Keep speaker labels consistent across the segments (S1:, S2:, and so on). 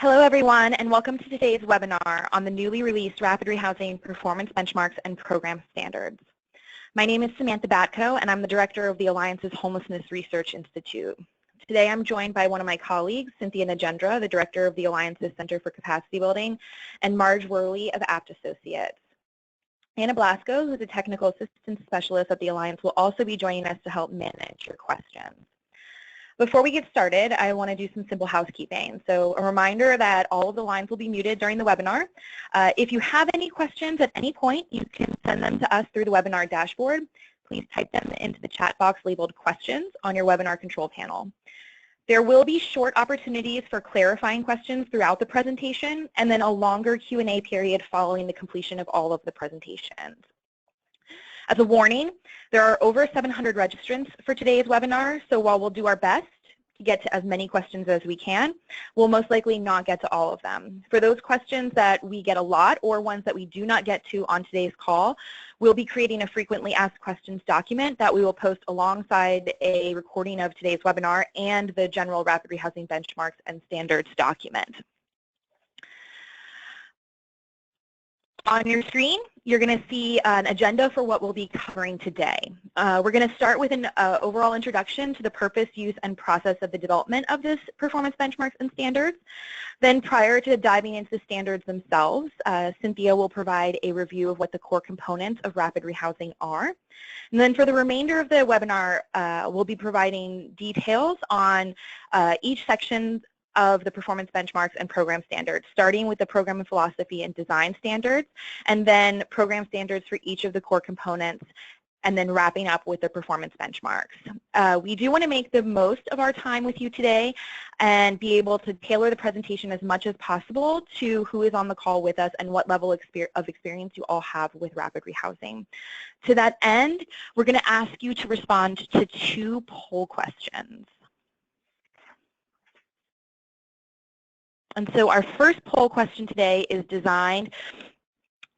S1: Hello everyone, and welcome to today's webinar on the newly released Rapid Rehousing Performance Benchmarks and Program Standards. My name is Samantha Batko, and I'm the Director of the Alliance's Homelessness Research Institute. Today I'm joined by one of my colleagues, Cynthia Nagendra, the Director of the Alliance's Center for Capacity Building, and Marge Worley of Apt Associates. Anna Blasco, who's a Technical Assistance Specialist at the Alliance, will also be joining us to help manage your questions. Before we get started, I want to do some simple housekeeping. So a reminder that all of the lines will be muted during the webinar. If you have any questions at any point, you can send them to us through the webinar dashboard. Please type them into the chat box labeled questions on your webinar control panel. There will be short opportunities for clarifying questions throughout the presentation, and then a longer Q&A period following the completion of all of the presentations. As a warning, there are over 700 registrants for today's webinar, so while we'll do our best to get to as many questions as we can, we'll most likely not get to all of them. For those questions that we get a lot or ones that we do not get to on today's call, we'll be creating a frequently asked questions document that we will post alongside a recording of today's webinar and the general Rapid Rehousing Benchmarks and Standards document. On your screen, you're going to see an agenda for what we'll be covering today. We're going to start with an overall introduction to the purpose, use, and process of the development of this performance benchmarks and standards. Then prior to diving into the standards themselves, Cynthia will provide a review of what the core components of rapid rehousing are. And then for the remainder of the webinar, we'll be providing details on each section of the performance benchmarks and program standards, starting with the program and philosophy and design standards, and then program standards for each of the core components, and then wrapping up with the performance benchmarks. We do want to make the most of our time with you today and be able to tailor the presentation as much as possible to who is on the call with us and what level of experience you all have with rapid rehousing. To that end, we're going to ask you to respond to 2 poll questions. And so our first poll question today is designed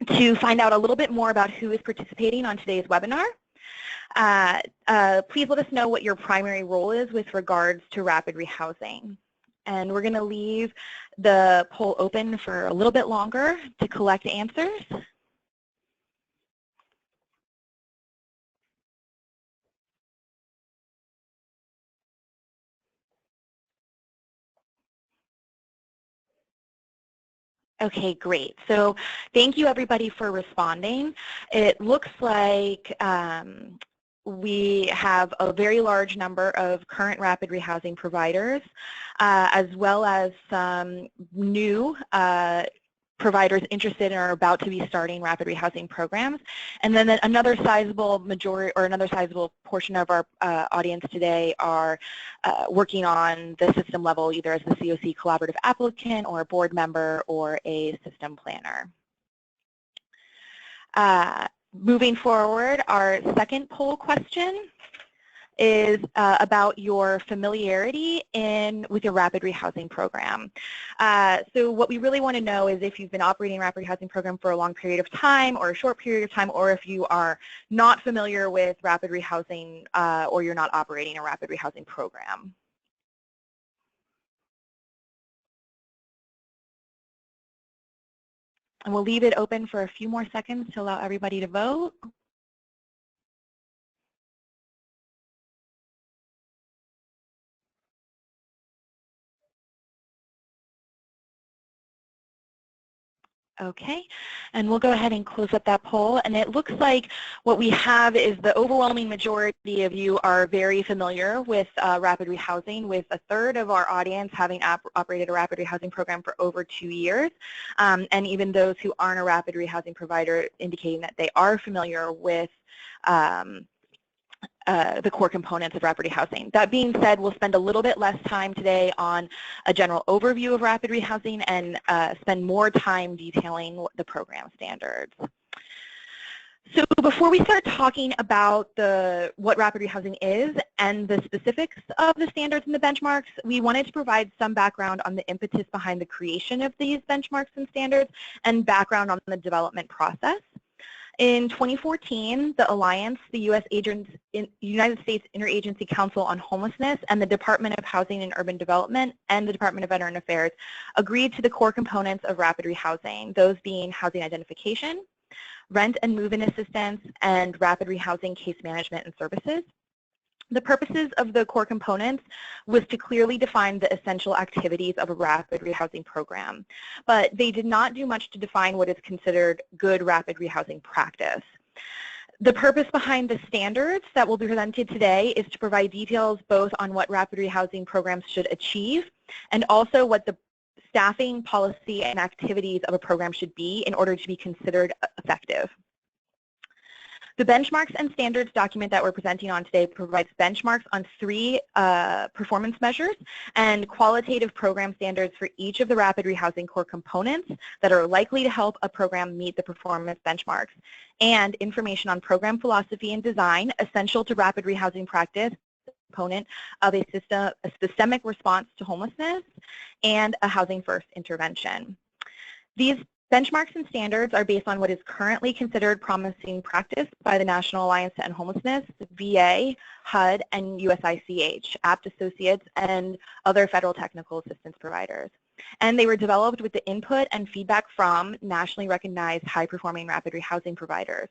S1: to find out a little bit more about who is participating on today's webinar. Please let us know what your primary role is with regards to rapid rehousing. And we're going to leave the poll open for a little bit longer to collect answers. Okay, great. So thank you everybody for responding. It looks like we have a very large number of current rapid rehousing providers, as well as some new providers interested in or about to be starting rapid rehousing programs. And then another sizable majority or another sizable portion of our audience today are working on the system level, either as the COC collaborative applicant or a board member or a system planner. Moving forward, our second poll question is about your familiarity with your rapid rehousing program. So what we really want to know is if you've been operating a rapid rehousing program for a long period of time or a short period of time, or if you are not familiar with rapid rehousing or you're not operating a rapid rehousing program. And we'll leave it open for a few more seconds to allow everybody to vote. Okay, and we'll go ahead and close up that poll. And it looks like what we have is the overwhelming majority of you are very familiar with rapid rehousing, with 1/3 of our audience having operated a rapid rehousing program for over 2 years, and even those who aren't a rapid rehousing provider indicating that they are familiar with the core components of rapid rehousing. That being said, we'll spend a little bit less time today on a general overview of rapid rehousing and spend more time detailing the program standards. So before we start talking about what rapid rehousing is and the specifics of the standards and the benchmarks, we wanted to provide some background on the impetus behind the creation of these benchmarks and standards and background on the development process. In 2014, the Alliance, the United States Interagency Council on Homelessness, and the Department of Housing and Urban Development and the Department of Veteran Affairs agreed to the core components of rapid rehousing, those being housing identification, rent and move-in assistance, and rapid rehousing case management and services. The purposes of the core components was to clearly define the essential activities of a rapid rehousing program, but they did not do much to define what is considered good rapid rehousing practice. The purpose behind the standards that will be presented today is to provide details both on what rapid rehousing programs should achieve and also what the staffing, policy, and activities of a program should be in order to be considered effective. The benchmarks and standards document that we're presenting on today provides benchmarks on 3 performance measures and qualitative program standards for each of the rapid rehousing core components that are likely to help a program meet the performance benchmarks, and information on program philosophy and design essential to rapid rehousing practice component of a systemic response to homelessness and a housing first intervention. These benchmarks and standards are based on what is currently considered promising practice by the National Alliance to End Homelessness, VA, HUD, and USICH, APT Associates, and other federal technical assistance providers. And they were developed with the input and feedback from nationally recognized high-performing rapid rehousing providers.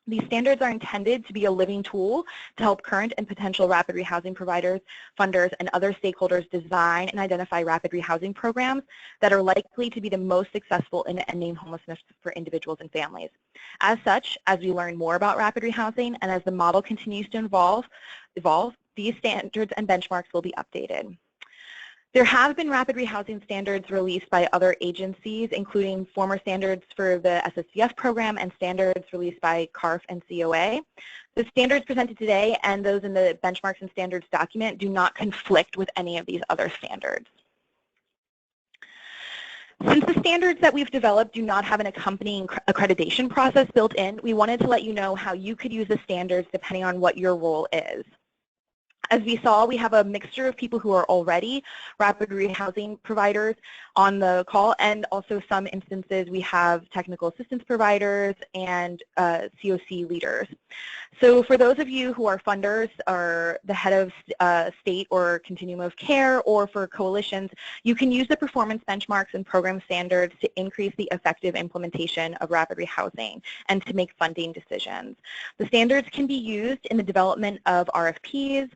S1: These standards are intended to be a living tool to help current and potential rapid rehousing providers, funders, and other stakeholders design and identify rapid rehousing programs that are likely to be the most successful in ending homelessness for individuals and families. As such, as we learn more about rapid rehousing and as the model continues to evolve, these standards and benchmarks will be updated. There have been rapid rehousing standards released by other agencies, including former standards for the SSVF program and standards released by CARF and COA. The standards presented today and those in the benchmarks and standards document do not conflict with any of these other standards. Since the standards that we've developed do not have an accompanying accreditation process built in, we wanted to let you know how you could use the standards depending on what your role is. As we saw, we have a mixture of people who are already rapid rehousing providers on the call, and also some instances we have technical assistance providers and COC leaders. So for those of you who are funders or the head of state or continuum of care, or for coalitions, you can use the performance benchmarks and program standards to increase the effective implementation of rapid rehousing and to make funding decisions. The standards can be used in the development of RFPs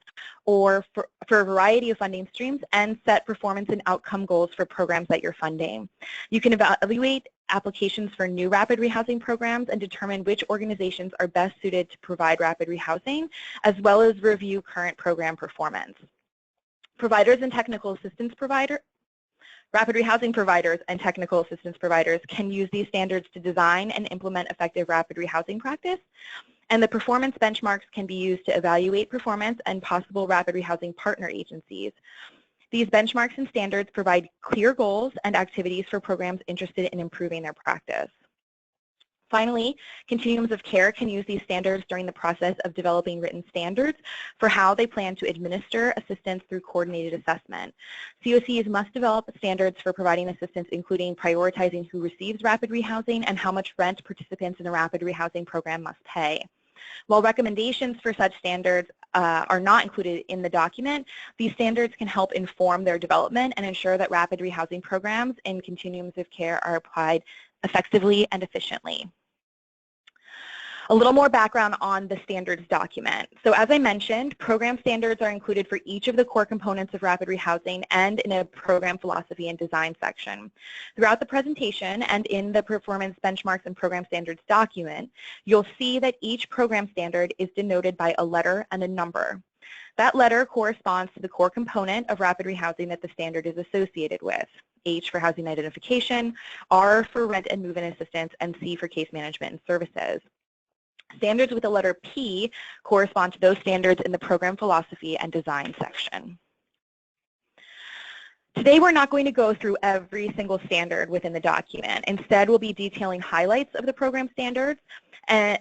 S1: or for a variety of funding streams and set performance and outcome goals for programs that you're funding. You can evaluate applications for new rapid rehousing programs and determine which organizations are best suited to provide rapid rehousing, as well as review current program performance. Providers and technical assistance providers, rapid rehousing providers and technical assistance providers can use these standards to design and implement effective rapid rehousing practice, and the performance benchmarks can be used to evaluate performance and possible rapid rehousing partner agencies. These benchmarks and standards provide clear goals and activities for programs interested in improving their practice. Finally, continuums of care can use these standards during the process of developing written standards for how they plan to administer assistance through coordinated assessment. COCs must develop standards for providing assistance, including prioritizing who receives rapid rehousing and how much rent participants in the rapid rehousing program must pay. While recommendations for such standards are not included in the document, these standards can help inform their development and ensure that rapid rehousing programs and continuums of care are applied effectively and efficiently. A little more background on the standards document. So as I mentioned, program standards are included for each of the core components of rapid rehousing and in a program philosophy and design section. Throughout the presentation and in the performance benchmarks and program standards document, you'll see that each program standard is denoted by a letter and a number. That letter corresponds to the core component of rapid rehousing that the standard is associated with. H for housing identification, R for rent and move-in assistance, and C for case management and services. Standards with the letter P correspond to those standards in the program philosophy and design section. Today we're not going to go through every single standard within the document. Instead, we'll be detailing highlights of the program standards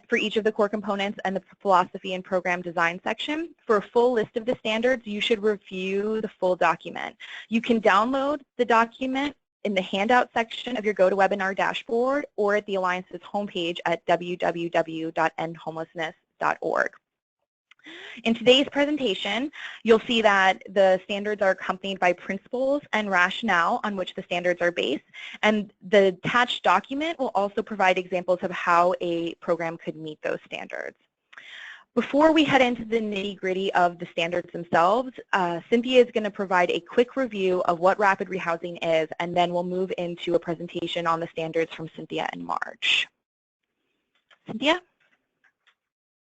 S1: for each of the core components and the philosophy and program design section. For a full list of the standards, you should review the full document. You can download the document in the handout section of your GoToWebinar dashboard or at the Alliance's homepage at www.endhomelessness.org. In today's presentation, you'll see that the standards are accompanied by principles and rationale on which the standards are based, and the attached document will also provide examples of how a program could meet those standards. Before we head into the nitty-gritty of the standards themselves, Cynthia is going to provide a quick review of what rapid rehousing is, and then we'll move into a presentation on the standards from Cynthia in March. Cynthia?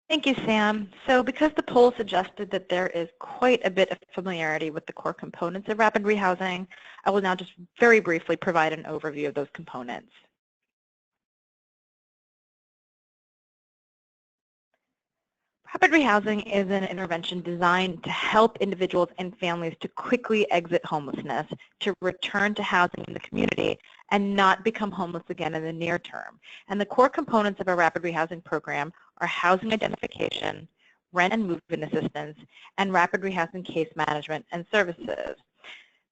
S2: Thank you, Sam. So because the poll suggested that there is quite a bit of familiarity with the core components of rapid rehousing, I will now just very briefly provide an overview of those components. Rapid rehousing is an intervention designed to help individuals and families to quickly exit homelessness, to return to housing in the community, and not become homeless again in the near term. And the core components of a rapid rehousing program are housing identification, rent and move-in assistance, and rapid rehousing case management and services.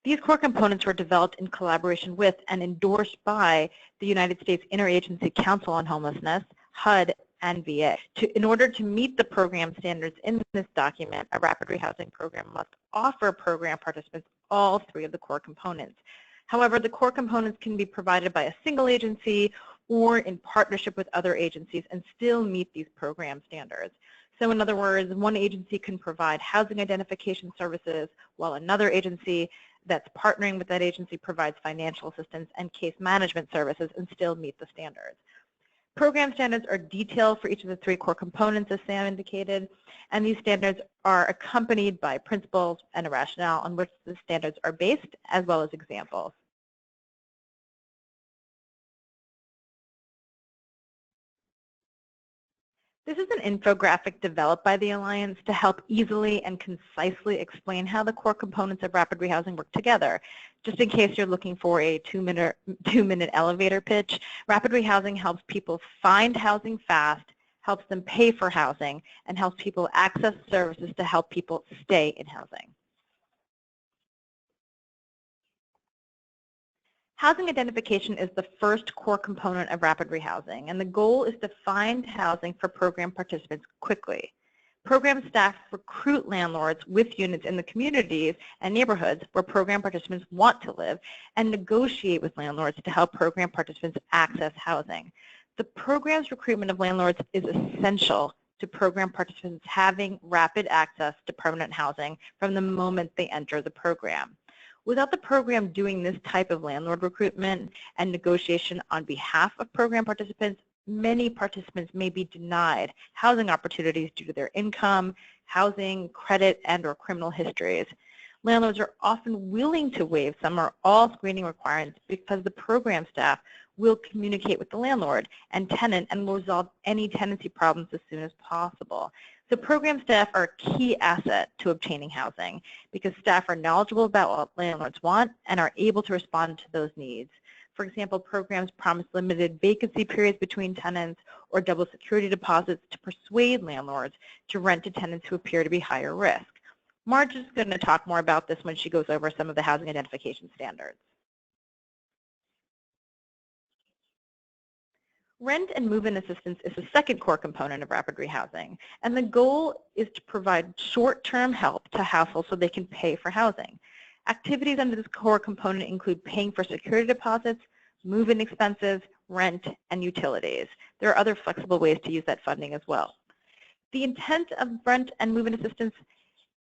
S2: These core components were developed in collaboration with and endorsed by the United States Interagency Council on Homelessness, HUD, and VA. In order to meet the program standards in this document, a rapid rehousing program must offer program participants all three of the core components. However, the core components can be provided by a single agency or in partnership with other agencies and still meet these program standards. So in other words, one agency can provide housing identification services while another agency that's partnering with that agency provides financial assistance and case management services and still meet the standards. Program standards are detailed for each of the three core components, as Sam indicated, and these standards are accompanied by principles and a rationale on which the standards are based, as well as examples. This is an infographic developed by the Alliance to help easily and concisely explain how the core components of rapid rehousing work together. Just in case you're looking for a two-minute elevator pitch, rapid rehousing helps people find housing fast, helps them pay for housing, and helps people access services to help people stay in housing. Housing identification is the first core component of rapid rehousing, and the goal is to find housing for program participants quickly. Program staff recruit landlords with units in the communities and neighborhoods where program participants want to live and negotiate with landlords to help program participants access housing. The program's recruitment of landlords is essential to program participants having rapid access to permanent housing from the moment they enter the program. Without the program doing this type of landlord recruitment and negotiation on behalf of program participants, many participants may be denied housing opportunities due to their income, housing, credit, and/or criminal histories. Landlords are often willing to waive some or all screening requirements because the program staff will communicate with the landlord and tenant and will resolve any tenancy problems as soon as possible. So program staff are a key asset to obtaining housing because staff are knowledgeable about what landlords want and are able to respond to those needs. For example, programs promise limited vacancy periods between tenants or double security deposits to persuade landlords to rent to tenants who appear to be higher risk. Marge is going to talk more about this when she goes over some of the housing identification standards. Rent and move-in assistance is the second core component of rapid rehousing, and the goal is to provide short-term help to households so they can pay for housing. Activities under this core component include paying for security deposits, move-in expenses, rent, and utilities. There are other flexible ways to use that funding as well. The intent of rent and move-in assistance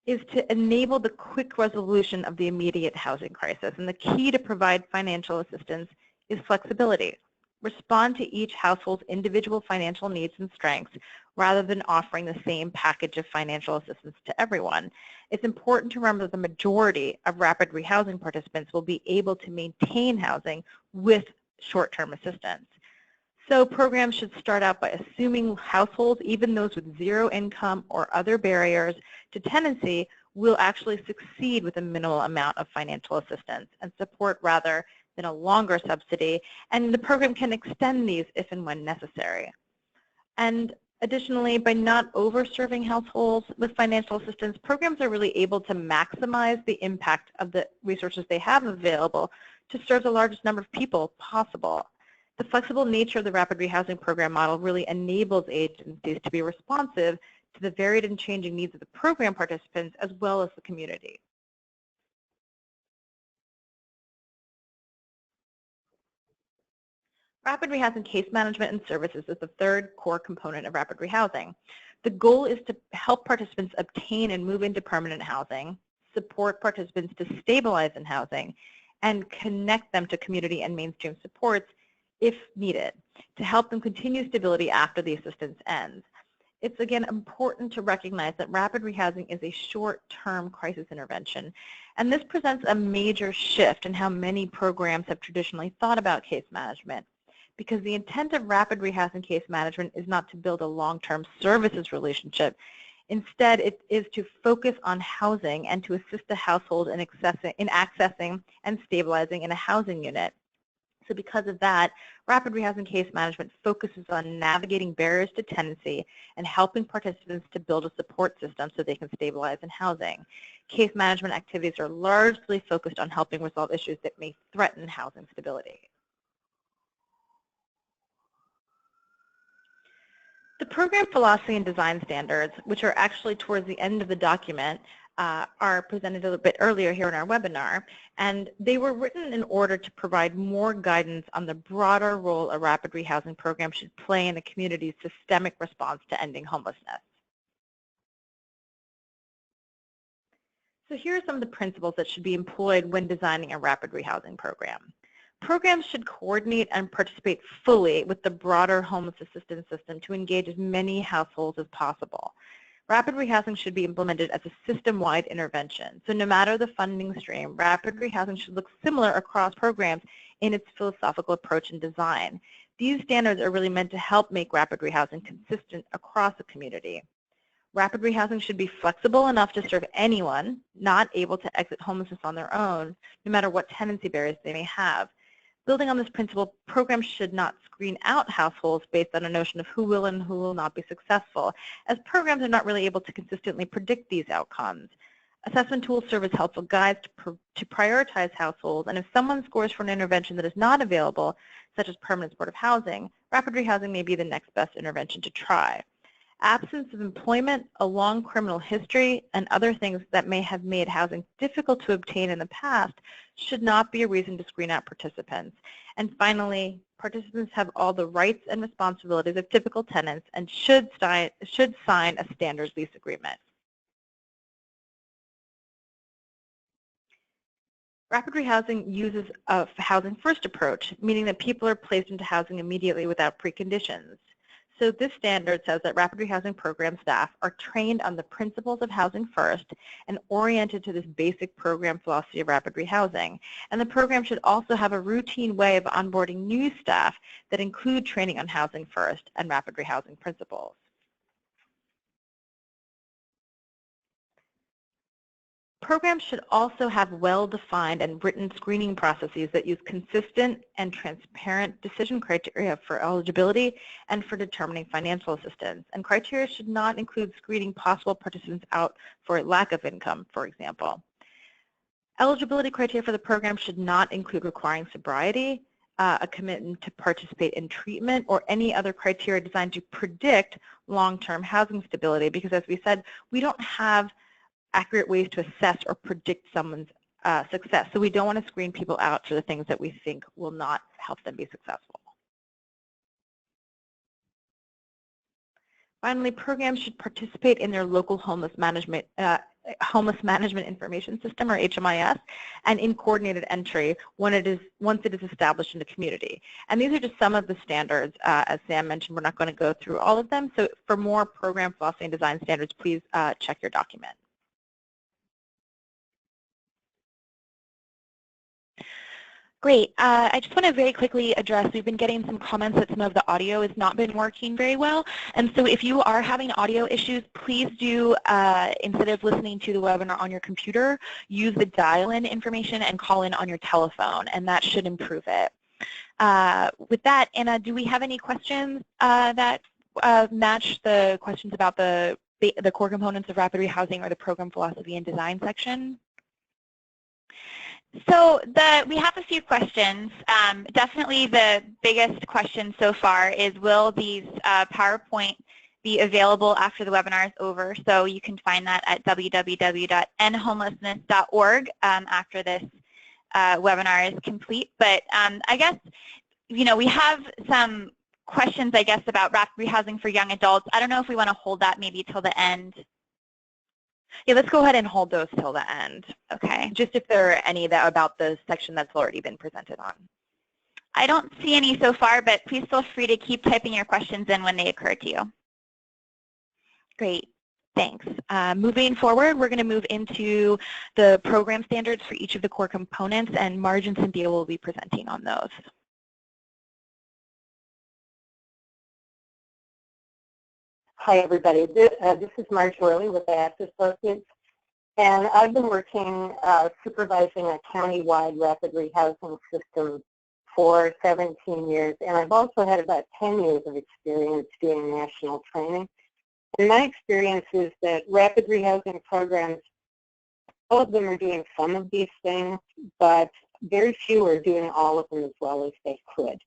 S2: is to enable the quick resolution of the immediate housing crisis, and the key to provide financial assistance is flexibility. Respond to each household's individual financial needs and strengths rather than offering the same package of financial assistance to everyone. It's important to remember that the majority of rapid rehousing participants will be able to maintain housing with short-term assistance. So programs should start out by assuming households, even those with zero income or other barriers to tenancy, will actually succeed with a minimal amount of financial assistance and support rather than a longer subsidy, and the program can extend these if and when necessary. And additionally, by not over-serving households with financial assistance, programs are really able to maximize the impact of the resources they have available to serve the largest number of people possible. The flexible nature of the rapid rehousing program model really enables agencies to be responsive to the varied and changing needs of the program participants as well as the community. Rapid rehousing case management and services is the third core component of rapid rehousing. The goal is to help participants obtain and move into permanent housing, support participants to stabilize in housing, and connect them to community and mainstream supports if needed, to help them continue stability after the assistance ends. It's again important to recognize that rapid rehousing is a short-term crisis intervention, and this presents a major shift in how many programs have traditionally thought about case management, because the intent of rapid rehousing case management is not to build a long-term services relationship. Instead, it is to focus on housing and to assist the household in accessing and stabilizing in a housing unit. So because of that, rapid rehousing case management focuses on navigating barriers to tenancy and helping participants to build a support system so they can stabilize in housing. Case management activities are largely focused on helping resolve issues that may threaten housing stability. The program philosophy and design standards, which are actually towards the end of the document, are presented a little bit earlier here in our webinar, and they were written in order to provide more guidance on the broader role a rapid rehousing program should play in the community's systemic response to ending homelessness. So here are some of the principles that should be employed when designing a rapid rehousing program. Programs should coordinate and participate fully with the broader homeless assistance system to engage as many households as possible. Rapid rehousing should be implemented as a system-wide intervention. So no matter the funding stream, rapid rehousing should look similar across programs in its philosophical approach and design. These standards are really meant to help make rapid rehousing consistent across the community. Rapid rehousing should be flexible enough to serve anyone not able to exit homelessness on their own, no matter what tenancy barriers they may have. Building on this principle, programs should not screen out households based on a notion of who will and who will not be successful, as programs are not really able to consistently predict these outcomes. Assessment tools serve as helpful guides to prioritize households, and if someone scores for an intervention that is not available, such as permanent supportive housing, rapid rehousing may be the next best intervention to try. Absence of employment, a long criminal history, and other things that may have made housing difficult to obtain in the past should not be a reason to screen out participants. And finally, participants have all the rights and responsibilities of typical tenants and should sign a standard lease agreement. Rapid rehousing uses a housing first approach, meaning that people are placed into housing immediately without preconditions. So this standard says that rapid rehousing program staff are trained on the principles of housing first and oriented to this basic program philosophy of rapid rehousing. And the program should also have a routine way of onboarding new staff that include training on housing first and rapid rehousing principles. Programs should also have well-defined and written screening processes that use consistent and transparent decision criteria for eligibility and for determining financial assistance. And criteria should not include screening possible participants out for lack of income, for example. Eligibility criteria for the program should not include requiring sobriety, a commitment to participate in treatment, or any other criteria designed to predict long-term housing stability, because as we said, we don't have accurate ways to assess or predict someone's success. So we don't want to screen people out for the things that we think will not help them be successful. Finally, programs should participate in their local homeless management information system, or HMIS, and in coordinated entry once it is established in the community. And these are just some of the standards. As Sam mentioned, we're not going to go through all of them. So for more program philosophy and design standards, please check your document.
S1: Great. I just want to very quickly address, we've been getting some comments that some of the audio has not been working very well. And so if you are having audio issues, please do, instead of listening to the webinar on your computer, use the dial-in information and call in on your telephone, and that should improve it. With that, Anna, do we have any questions that match the questions about the core components of rapid rehousing or the program philosophy and design section?
S3: So we have a few questions. Definitely the biggest question so far is, will these PowerPoint be available after the webinar is over? So you can find that at www.endhomelessness.org after this webinar is complete. But I guess, we have some questions, I guess, about rapid rehousing for young adults. I don't know if we want to hold that maybe till the end.
S1: Yeah, let's go ahead and hold those till the end.
S3: Okay.
S1: Just if there are any that about the section that's already been presented on.
S3: I don't see any so far, but please feel free to keep typing your questions in when they occur to you.
S1: Great, thanks. Moving forward, we're going to move into the program standards for each of the core components, and Marge and Cynthia will be presenting on those.
S4: Hi, everybody. This is Marge Worley with ACT Associates, and I've been working supervising a county-wide rapid rehousing system for 17 years, and I've also had about 10 years of experience doing national training. And my experience is that rapid rehousing programs, all of them are doing some of these things, but very few are doing all of them as well as they could.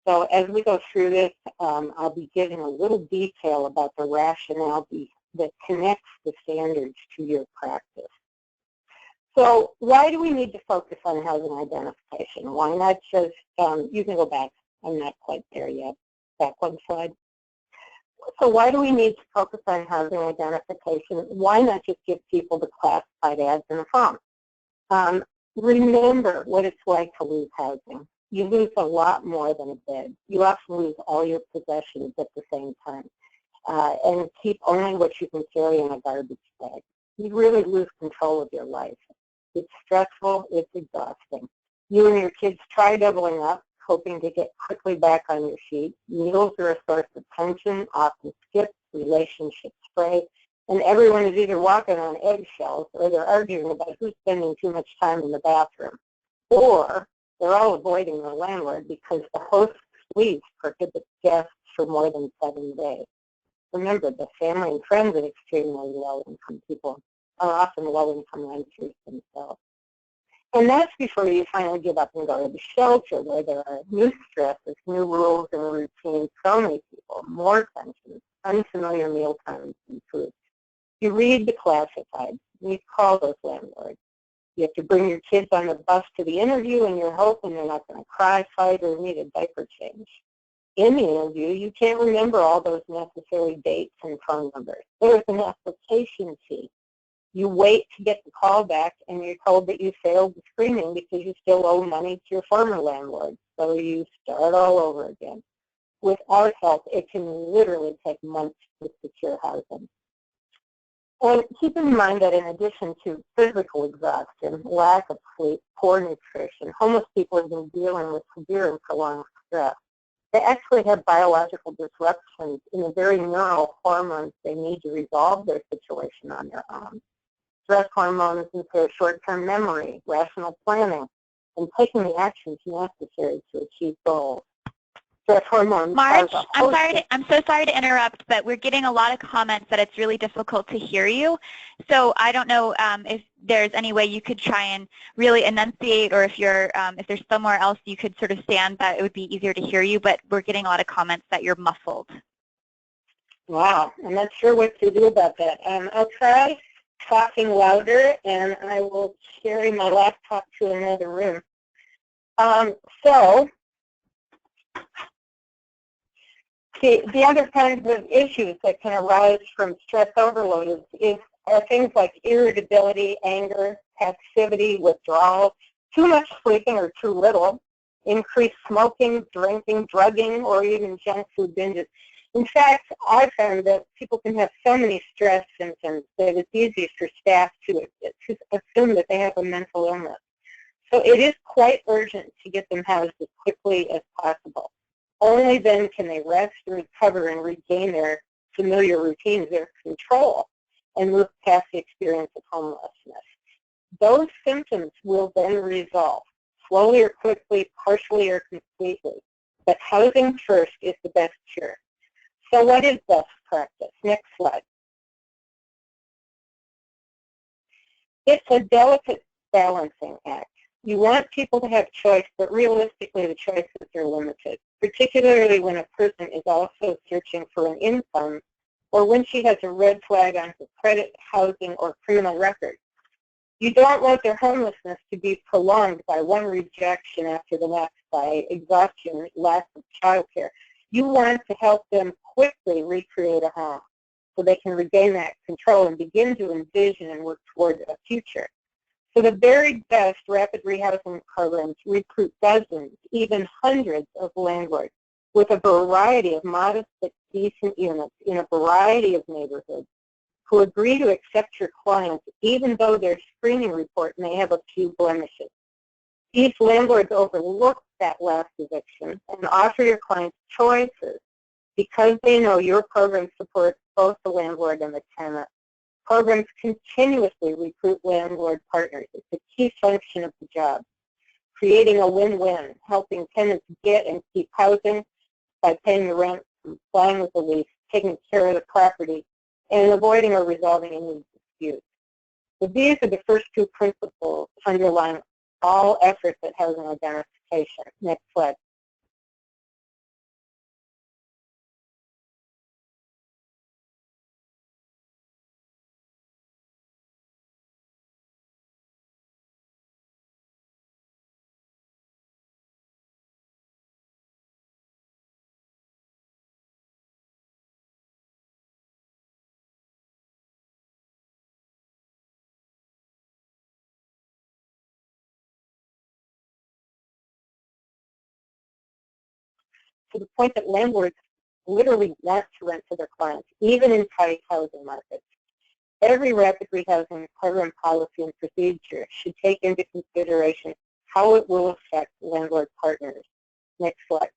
S4: So as we go through this, I'll be giving a little detail about the rationale that connects the standards to your practice. So why do we need to focus on housing identification? Why not just, you can go back, I'm not quite there yet, back one slide. So why do we need to focus on housing identification? Why not just give people the classified ads in the phone? Remember what it's like to lose housing. You lose a lot more than a bed. You often lose all your possessions at the same time and keep only what you can carry in a garbage bag. You really lose control of your life. It's stressful, it's exhausting. You and your kids try doubling up, hoping to get quickly back on your feet. Meals are a source of tension, often skips, relationships fray, and everyone is either walking on eggshells or they're arguing about who's spending too much time in the bathroom. Or they're all avoiding their landlord because the host's lease prohibits guests for more than 7 days. Remember, the family and friends of extremely low-income people are often low-income renters themselves. And that's before you finally give up and go to the shelter, where there are new stresses, new rules and routines, so many people, more tensions, unfamiliar meal times and food. You read the classifieds, you call those landlords. You have to bring your kids on the bus to the interview, and you're hoping they're not going to cry, fight, or need a diaper change. In the interview, you can't remember all those necessary dates and phone numbers. There's an application fee. You wait to get the call back, and you're told that you failed the screening because you still owe money to your former landlord. So you start all over again. Without help, it can literally take months to secure housing. And keep in mind that in addition to physical exhaustion, lack of sleep, poor nutrition, homeless people have been dealing with severe and prolonged stress. They actually have biological disruptions in the very neural hormones they need to resolve their situation on their own. Stress hormones impair short-term memory, rational planning, and taking the actions necessary to achieve goals. Stress hormones
S3: Marge, I'm so sorry to interrupt, but we're getting a lot of comments that it's really difficult to hear you. So I don't know if there's any way you could try and really enunciate, or if you're if there's somewhere else you could sort of stand that it would be easier to hear you, but we're getting a lot of comments that you're muffled.
S4: Wow, I'm not sure what to do about that. I'll try talking louder, and I will carry my laptop to another room. The other kinds of issues that can arise from stress overload are things like irritability, anger, passivity, withdrawal, too much sleeping or too little, increased smoking, drinking, drugging, or even junk food binges. In fact, I found that people can have so many stress symptoms that it's easy for staff to assume that they have a mental illness. So it is quite urgent to get them housed as quickly as possible. Only then can they rest, recover, and regain their familiar routines, their control, and move past the experience of homelessness. Those symptoms will then resolve, slowly or quickly, partially or completely. But housing first is the best cure. So what is best practice? Next slide. It's a delicate balancing act. You want people to have choice, but realistically the choices are limited, particularly when a person is also searching for an income or when she has a red flag on her credit, housing, or criminal record. You don't want their homelessness to be prolonged by one rejection after the next, by exhaustion, lack of child care. You want to help them quickly recreate a home so they can regain that control and begin to envision and work toward a future. So the very best rapid rehousing programs recruit dozens, even hundreds of landlords with a variety of modest but decent units in a variety of neighborhoods who agree to accept your clients even though their screening report may have a few blemishes. These landlords overlook that last eviction and offer your clients choices because they know your program supports both the landlord and the tenant. Programs continuously recruit landlord partners. It's a key function of the job, creating a win-win, helping tenants get and keep housing by paying the rent, complying with the lease, taking care of the property, and avoiding or resolving any disputes. So these are the first two principles underlying all efforts at housing identification. Next slide. To the point that landlords literally want to rent to their clients, even in tight housing markets. Every rapid rehousing program policy and procedure should take into consideration how it will affect landlord partners. Next slide.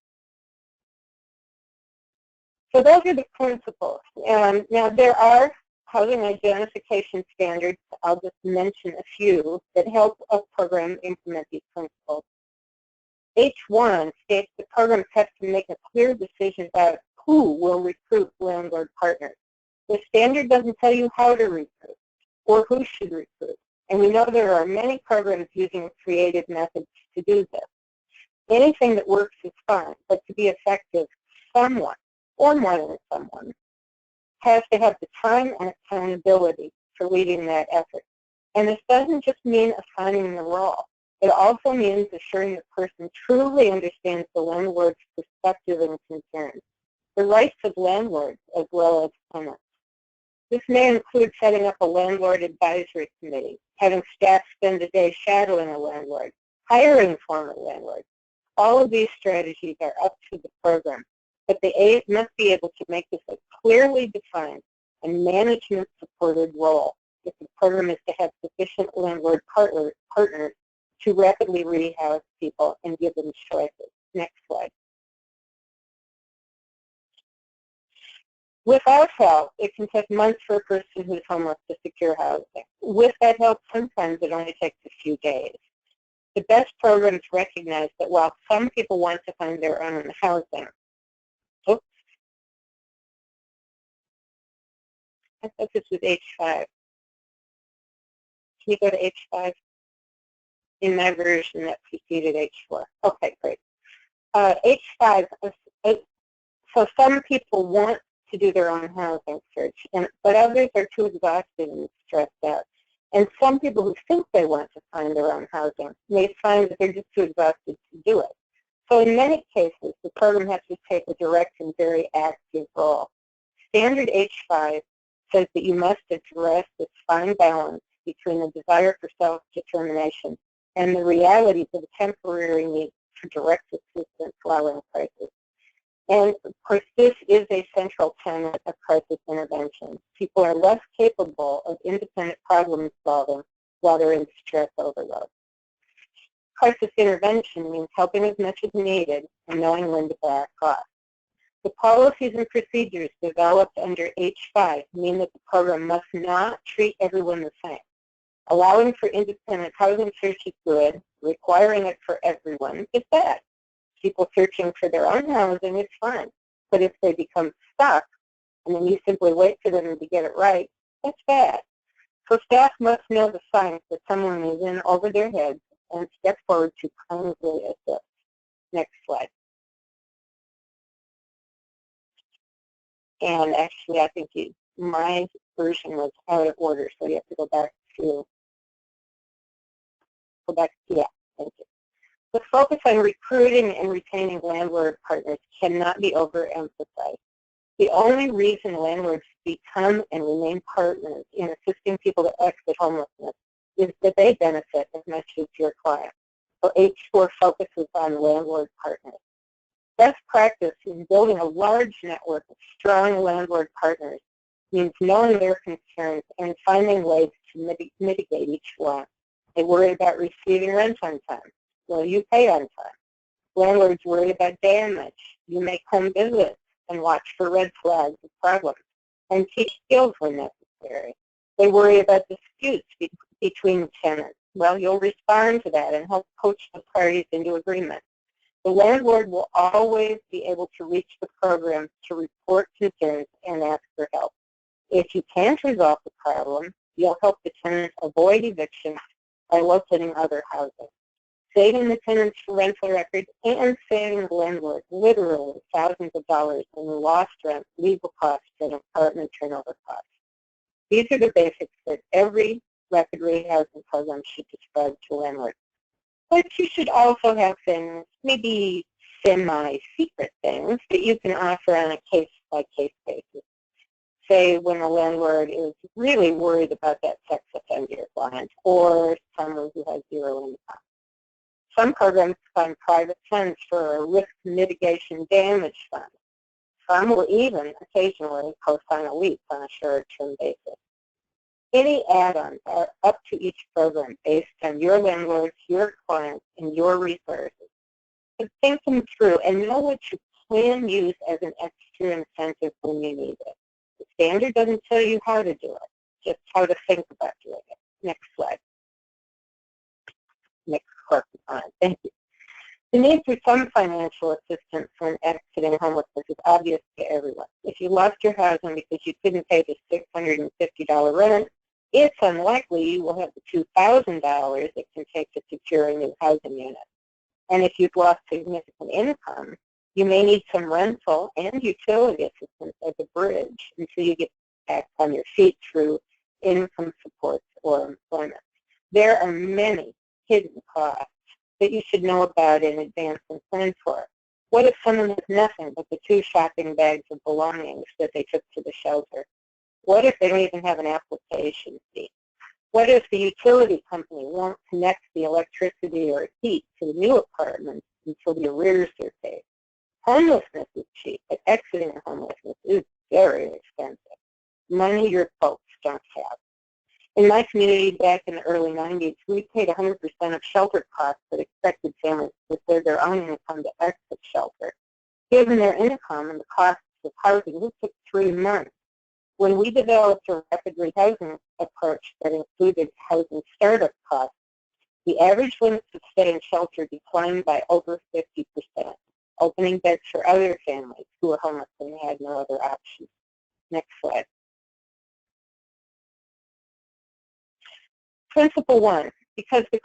S4: So those are the principles. Now there are housing identification standards. I'll just mention a few that help a program implement these principles. H1 states that programs have to make a clear decision about who will recruit landlord partners. The standard doesn't tell you how to recruit or who should recruit. And we know there are many programs using creative methods to do this. Anything that works is fine, but to be effective, someone, or more than someone, has to have the time and accountability for leading that effort. And this doesn't just mean assigning the role. It also means assuring the person truly understands the landlord's perspective and concerns, the rights of landlords as well as tenants. This may include setting up a landlord advisory committee, having staff spend a day shadowing a landlord, hiring former landlords. All of these strategies are up to the program, but the aide must be able to make this a clearly defined and management-supported role if the program is to have sufficient landlord partners to rapidly rehouse people and give them choices. Next slide. Without help, it can take months for a person who is homeless to secure housing. With that help, sometimes it only takes a few days. The best programs recognize that while some people want to find their own housing, oops, I thought this was H5. Can you go to H5? In my version that preceded H4. Okay, great. H5, so some people want to do their own housing search, but others are too exhausted and stressed out. And some people who think they want to find their own housing may find that they're just too exhausted to do it. So in many cases, the program has to take a direct and very active role. Standard H5 says that you must address this fine balance between the desire for self-determination and the realities of the temporary need for direct assistance while in crisis. And of course, this is a central tenet of crisis intervention. People are less capable of independent problem solving while they're in stress overload. Crisis intervention means helping as much as needed and knowing when to back off. The policies and procedures developed under H5 mean that the program must not treat everyone the same. Allowing for independent housing search is good. Requiring it for everyone is bad. People searching for their own housing is fine. But if they become stuck, and then you simply wait for them to get it right, that's bad. So staff must know the signs that someone is in over their heads and step forward to kindly assist. Next slide. And actually, I think my version was out of order, so you have to go back, yeah, thank you. The focus on recruiting and retaining landlord partners cannot be overemphasized. The only reason landlords become and remain partners in assisting people to exit homelessness is that they benefit as much as your client. So H4 focuses on landlord partners. Best practice in building a large network of strong landlord partners means knowing their concerns and finding ways to mitigate each one. They worry about receiving rent on time. Will you pay on time? Landlords worry about damage. You make home visits and watch for red flags of problems and teach skills when necessary. They worry about disputes between tenants. Well, you'll respond to that and help coach the parties into agreement. The landlord will always be able to reach the program to report concerns and ask for help. If you can't resolve the problem, you'll help the tenant avoid eviction by locating other housing, saving the tenants rental records and saving the landlord literally thousands of dollars in lost rent, legal costs, and apartment turnover costs. These are the basics that every rapid rehousing program should describe to landlords. But you should also have things, maybe semi-secret things, that you can offer on a case-by-case basis. Say when a landlord is really worried about that sex offender client or someone who has zero income. Some programs fund private funds for a risk mitigation damage fund. Some will even occasionally co-sign a lease on a short-term basis. Any add-ons are up to each program based on your landlords, your clients, and your resources. So think them through and know what you can use as an extra incentive when you need it. The standard doesn't tell you how to do it, just how to think about doing it. Next slide. Next slide. Thank you. The need for some financial assistance when exiting homelessness is obvious to everyone. If you lost your housing because you couldn't pay the $650 rent, it's unlikely you will have the $2,000 it can take to secure a new housing unit. And if you've lost significant income, you may need some rental and utility assistance as a bridge until you get back on your feet through income supports or employment. There are many hidden costs that you should know about in advance and plan for. What if someone has nothing but the 2 shopping bags of belongings that they took to the shelter? What if they don't even have an application fee? What if the utility company won't connect the electricity or heat to the new apartment until the arrears are paid? Homelessness is cheap, but exiting homelessness is very expensive. Money your folks don't have. In my community back in the early 90s, we paid 100% of shelter costs that expected families to save their own income to exit shelter. Given their income and the costs of housing, this took 3 months. When we developed a rapid rehousing approach that included housing startup costs, the average length of stay in shelter declined by over 50%, opening beds for other families who were homeless and had no other options. Next slide. Principle 1, because the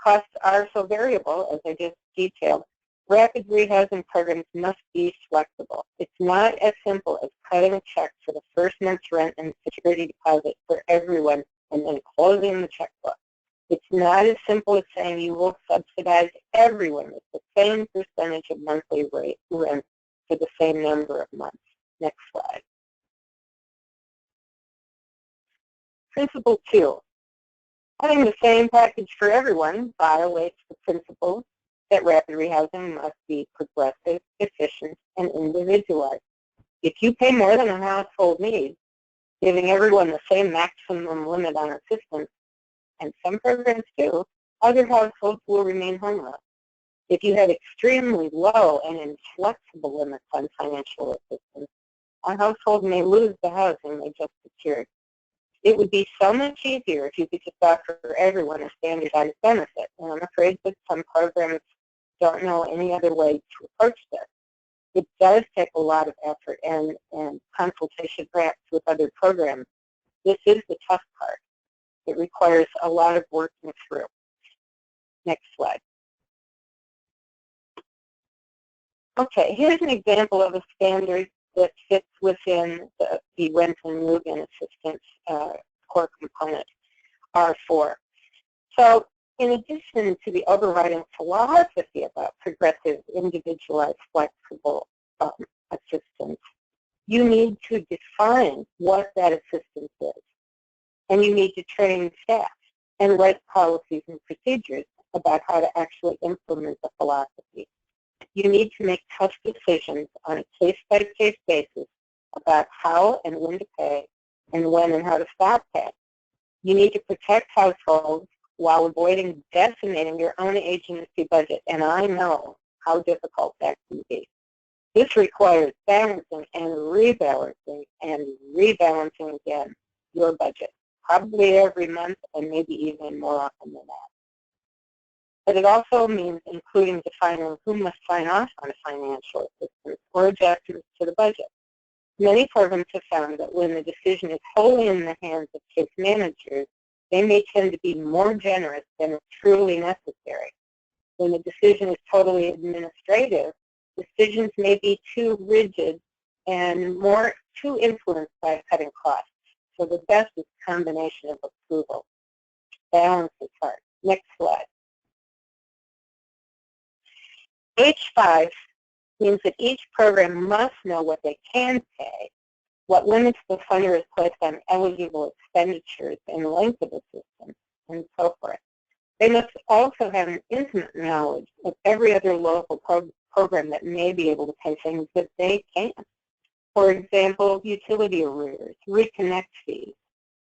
S4: costs are so variable, as I just detailed, rapid rehousing programs must be flexible. It's not as simple as cutting a check for the first month's rent and security deposit for everyone and then closing the checkbook. It's not as simple as saying you will subsidize everyone with the same percentage of monthly rent for the same number of months. Next slide. Principle 2. Having the same package for everyone violates the principle that rapid rehousing must be progressive, efficient, and individualized. If you pay more than a household needs, giving everyone the same maximum limit on assistance, and some programs do, other households will remain homeless. If you have extremely low and inflexible limits on financial assistance, a household may lose the housing they just secured. It would be so much easier if you could just offer everyone a standardized benefit, and I'm afraid that some programs don't know any other way to approach this. It does take a lot of effort and consultation perhaps with other programs. This is the tough part. It requires a lot of working through. Next slide. Okay, here's an example of a standard that fits within the rent and move-in assistance core component, R4. So in addition to the overriding philosophy about progressive, individualized, flexible assistance, you need to define what that assistance is. And you need to train staff and write policies and procedures about how to actually implement the philosophy. You need to make tough decisions on a case-by-case basis about how and when to pay and when and how to stop paying. You need to protect households while avoiding decimating your own agency budget, and I know how difficult that can be. This requires balancing and rebalancing again your budget, probably every month and maybe even more often than that. But it also means including defining who must sign off on a financial assistance or adjustments to the budget. Many programs have found that when the decision is wholly in the hands of case managers, they may tend to be more generous than is truly necessary. When the decision is totally administrative, decisions may be too rigid and too influenced by cutting costs. So the best is a combination of approval. Balance is hard. Next slide. H5 means that each program must know what they can pay, what limits the funder is placed on eligible expenditures and length of assistance, and so forth. They must also have an intimate knowledge of every other local program that may be able to pay things that they can. For example, utility arrears, reconnect fees.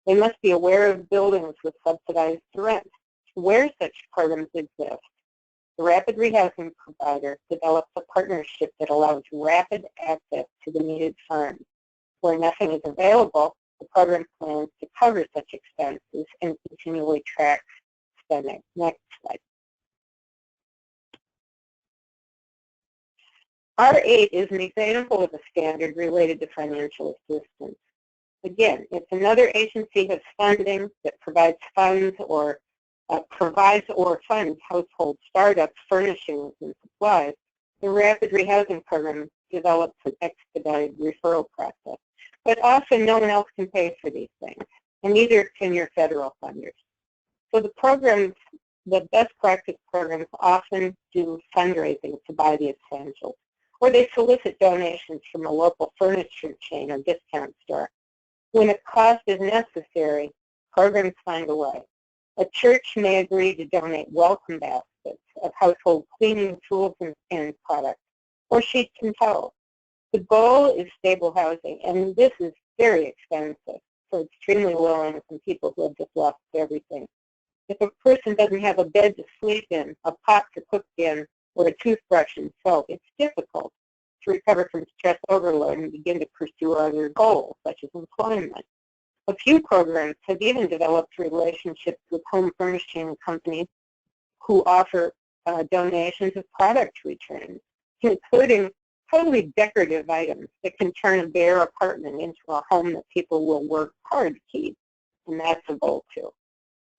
S4: They must be aware of buildings with subsidized rent, where such programs exist. The Rapid Rehousing provider develops a partnership that allows rapid access to the needed funds. Where nothing is available, the program plans to cover such expenses and continually tracks spending. Next slide. R8 is an example of a standard related to financial assistance. Again, it's another agency has funding that provides funds or funds household startups, furnishings, and supplies. The Rapid Rehousing program develops an expedited referral process. But often no one else can pay for these things, and neither can your federal funders. So the best practice programs often do fundraising to buy the essentials, or they solicit donations from a local furniture chain or discount store. When a cost is necessary, programs find a way. A church may agree to donate welcome baskets of household cleaning tools and products, or sheets and towels. The goal is stable housing, and this is very expensive for extremely low-income people who have just lost everything. If a person doesn't have a bed to sleep in, a pot to cook in, or a toothbrush and soap, it's difficult to recover from stress overload and begin to pursue other goals, such as employment. A few programs have even developed relationships with home furnishing companies who offer donations of product returns, including totally decorative items that can turn a bare apartment into a home that people will work hard to keep, and that's a goal too.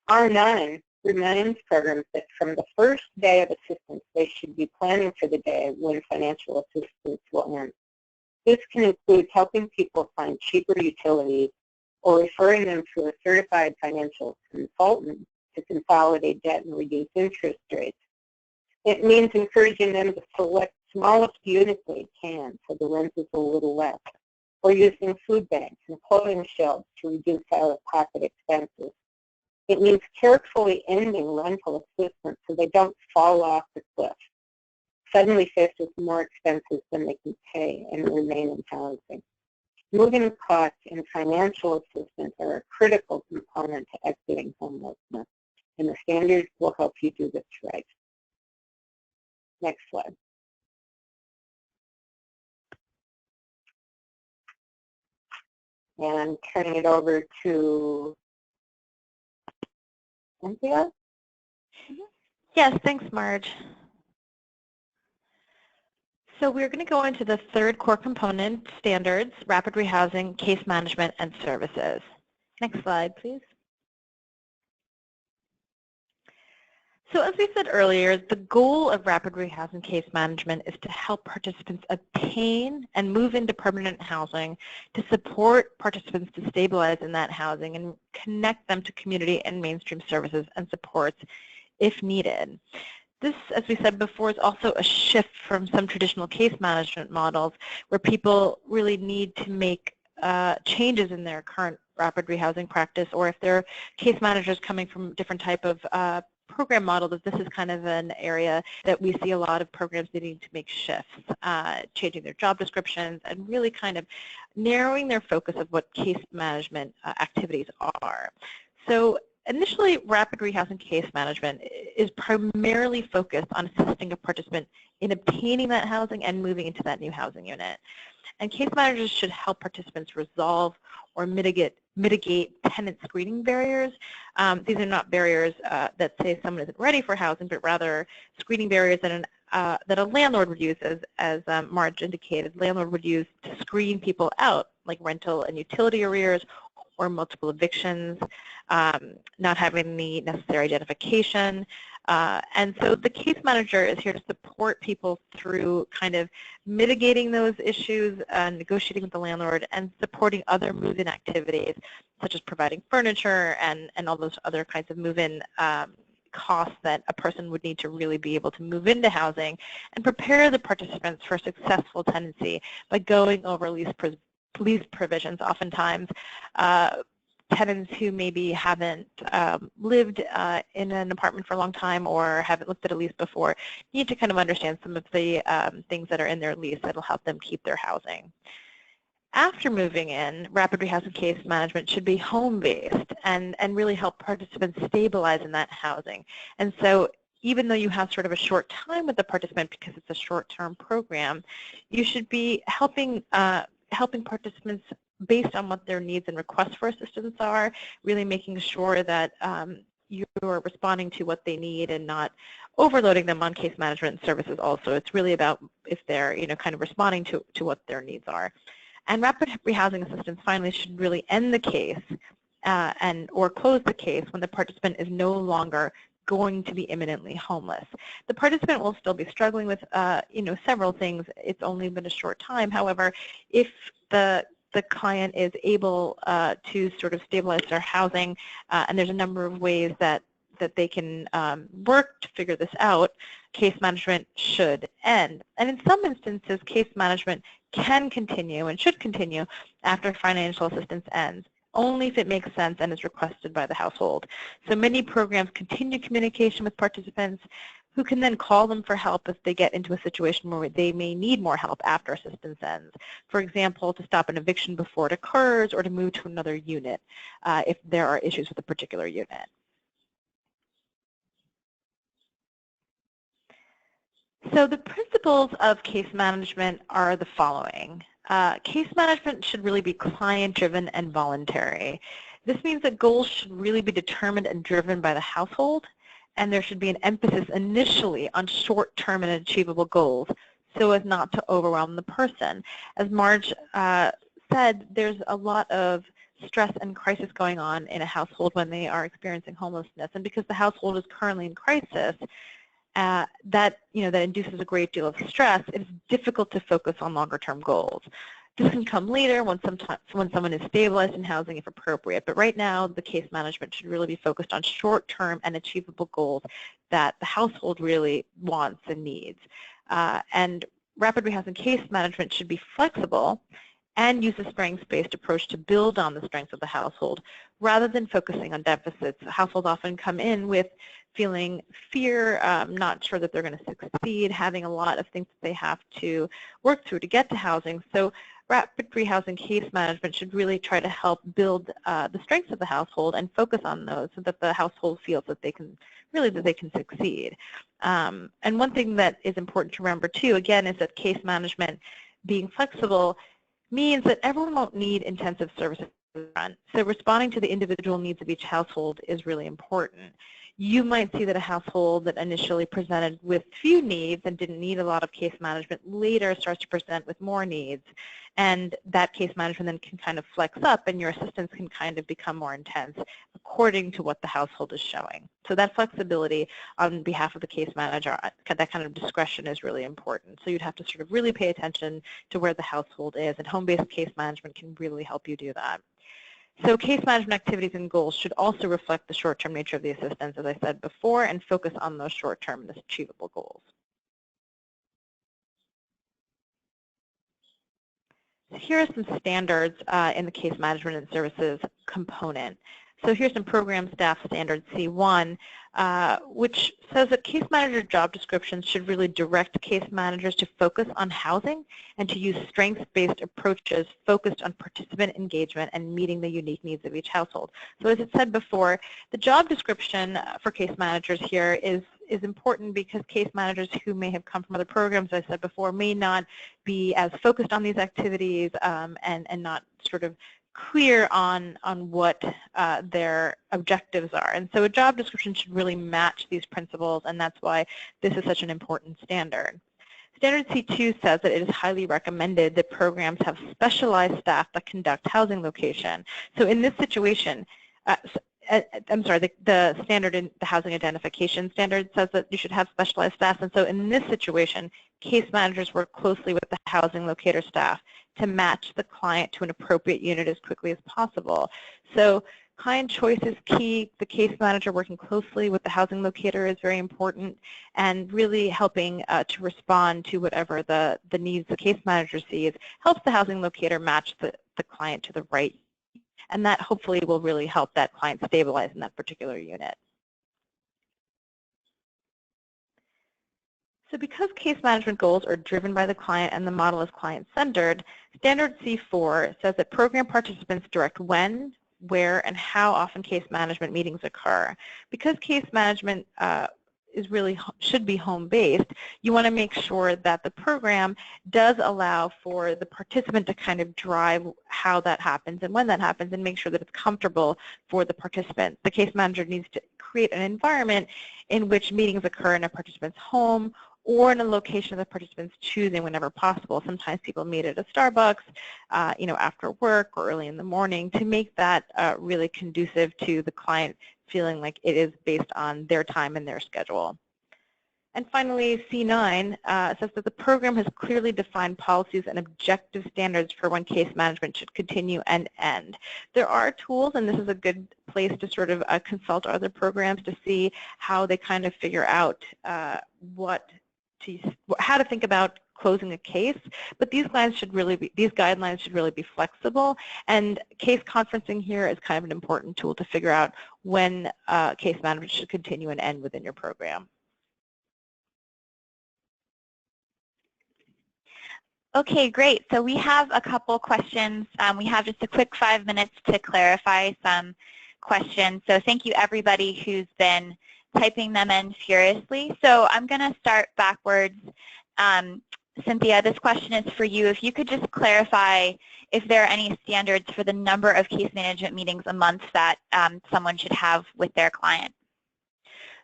S4: R9 reminds programs that from the first day of assistance, they should be planning for the day when financial assistance will end. This can include helping people find cheaper utilities or referring them to a certified financial consultant to consolidate debt and reduce interest rates. It means encouraging them to select smallest units they can so the rent is a little less, or using food banks and clothing shelves to reduce out-of-pocket expenses. It means carefully ending rental assistance so they don't fall off the cliff, suddenly faced with more expenses than they can pay and remain in housing. Moving costs and financial assistance are a critical component to exiting homelessness, and the standards will help you do this right. Next slide. And I'm turning it over to Cynthia.
S2: Yes, thanks, Marge. So we're going to go into the third core component, standards, rapid rehousing, case management, and services. Next slide, please. So as we said earlier, the goal of rapid rehousing case management is to help participants obtain and move into permanent housing, to support participants to stabilize in that housing and connect them to community and mainstream services and supports if needed. This, as we said before, is also a shift from some traditional case management models where people really need to make changes in their current rapid rehousing practice, or if they're case managers coming from different type of program model, that this is kind of an area that we see a lot of programs needing to make shifts, changing their job descriptions and really kind of narrowing their focus of what case management activities are. So initially, rapid rehousing case management is primarily focused on assisting a participant in obtaining that housing and moving into that new housing unit. And case managers should help participants resolve or mitigate tenant screening barriers. These are not barriers that say someone isn't ready for housing, but rather screening barriers that a landlord would use, as Marge indicated. Landlord would use to screen people out, like rental and utility arrears, or multiple evictions, not having the necessary identification. And so the case manager is here to support people through kind of mitigating those issues, negotiating with the landlord, and supporting other move-in activities, such as providing furniture and all those other kinds of move-in costs that a person would need to really be able to move into housing, and prepare the participants for successful tenancy by going over lease provisions. Oftentimes, tenants who maybe haven't lived in an apartment for a long time or haven't looked at a lease before need to kind of understand some of the things that are in their lease that will help them keep their housing. After moving in, rapid rehousing case management should be home-based and really help participants stabilize in that housing. And so even though you have sort of a short time with the participant because it's a short-term program, you should be helping participants based on what their needs and requests for assistance are, really making sure that you are responding to what they need and not overloading them on case management services also. It's really about if they're kind of responding to what their needs are. And rapid rehousing assistance finally should really end the case or close the case when the participant is no longer going to be imminently homeless. The participant will still be struggling with several things. It's only been a short time. However, if the client is able to sort of stabilize their housing, and there's a number of ways that they can work to figure this out, case management should end. And in some instances, case management can continue and should continue after financial assistance ends, only if it makes sense and is requested by the household. So many programs continue communication with participants who can then call them for help if they get into a situation where they may need more help after assistance ends. For example, to stop an eviction before it occurs or to move to another unit if there are issues with a particular unit. So the principles of case management are the following. Case management should really be client-driven and voluntary. This means that goals should really be determined and driven by the household, and there should be an emphasis initially on short-term and achievable goals so as not to overwhelm the person. As Marge said, there's a lot of stress and crisis going on in a household when they are experiencing homelessness, and because the household is currently in crisis, that induces a great deal of stress. It's difficult to focus on longer-term goals. This can come later when someone is stabilized in housing if appropriate, but right now the case management should really be focused on short-term and achievable goals that the household really wants and needs. And rapid rehousing case management should be flexible and use a strengths-based approach to build on the strengths of the household rather than focusing on deficits. Households often come in with feeling fear, not sure that they're going to succeed, having a lot of things that they have to work through to get to housing. So rapid rehousing case management should really try to help build the strengths of the household and focus on those so that the household feels that they can succeed. And one thing that is important to remember too, again, is that case management being flexible means that everyone won't need intensive services upfront. So responding to the individual needs of each household is really important. You might see that a household that initially presented with few needs and didn't need a lot of case management later starts to present with more needs. and that case management then can kind of flex up, and your assistance can kind of become more intense according to what the household is showing. So that flexibility on behalf of the case manager, that kind of discretion is really important. So you'd have to sort of really pay attention to where the household is, and home-based case management can really help you do that. So case management activities and goals should also reflect the short-term nature of the assistance, as I said before, and focus on those short-term and achievable goals. So here are some standards in the case management and services component. So here's some program staff standard C1, which says that case manager job descriptions should really direct case managers to focus on housing and to use strengths-based approaches focused on participant engagement and meeting the unique needs of each household. So as it said before, the job description for case managers here is important because case managers who may have come from other programs, as I said before, may not be as focused on these activities and not sort of clear on what their objectives are. And so a job description should really match these principles, and that's why this is such an important standard. Standard C2 says that it is highly recommended that programs have specialized staff that conduct housing location. So in this situation, I'm sorry, the standard in the housing identification standard says that you should have specialized staff, and so in this situation, case managers work closely with the housing locator staff to match the client to an appropriate unit as quickly as possible. So client choice is key. The case manager working closely with the housing locator is very important, and really helping to respond to whatever the needs the case manager sees helps the housing locator match the client to the right, and that hopefully will really help that client stabilize in that particular unit. So because case management goals are driven by the client and the model is client-centered, Standard C4 says that program participants direct when, where, and how often case management meetings occur. Because case management should be home-based, you want to make sure that the program does allow for the participant to kind of drive how that happens and when that happens, and make sure that it's comfortable for the participant. The case manager needs to create an environment in which meetings occur in a participant's home or in a location the participants choosing whenever possible. Sometimes people meet at a Starbucks, after work or early in the morning, to make that really conducive to the client feeling like it is based on their time and their schedule. And finally, C9 says that the program has clearly defined policies and objective standards for when case management should continue and end. There are tools, and this is a good place to sort of consult other programs to see how they kind of figure out how to think about closing a case, but these guidelines should really be flexible, and case conferencing here is kind of an important tool to figure out when case management should continue and end within your program.
S3: Okay, great. So we have a couple questions. We have just a quick 5 minutes to clarify some questions. So thank you everybody who's been typing them in furiously. So I'm going to start backwards. Cynthia, this question is for you. If you could just clarify if there are any standards for the number of case management meetings a month that someone should have with their client.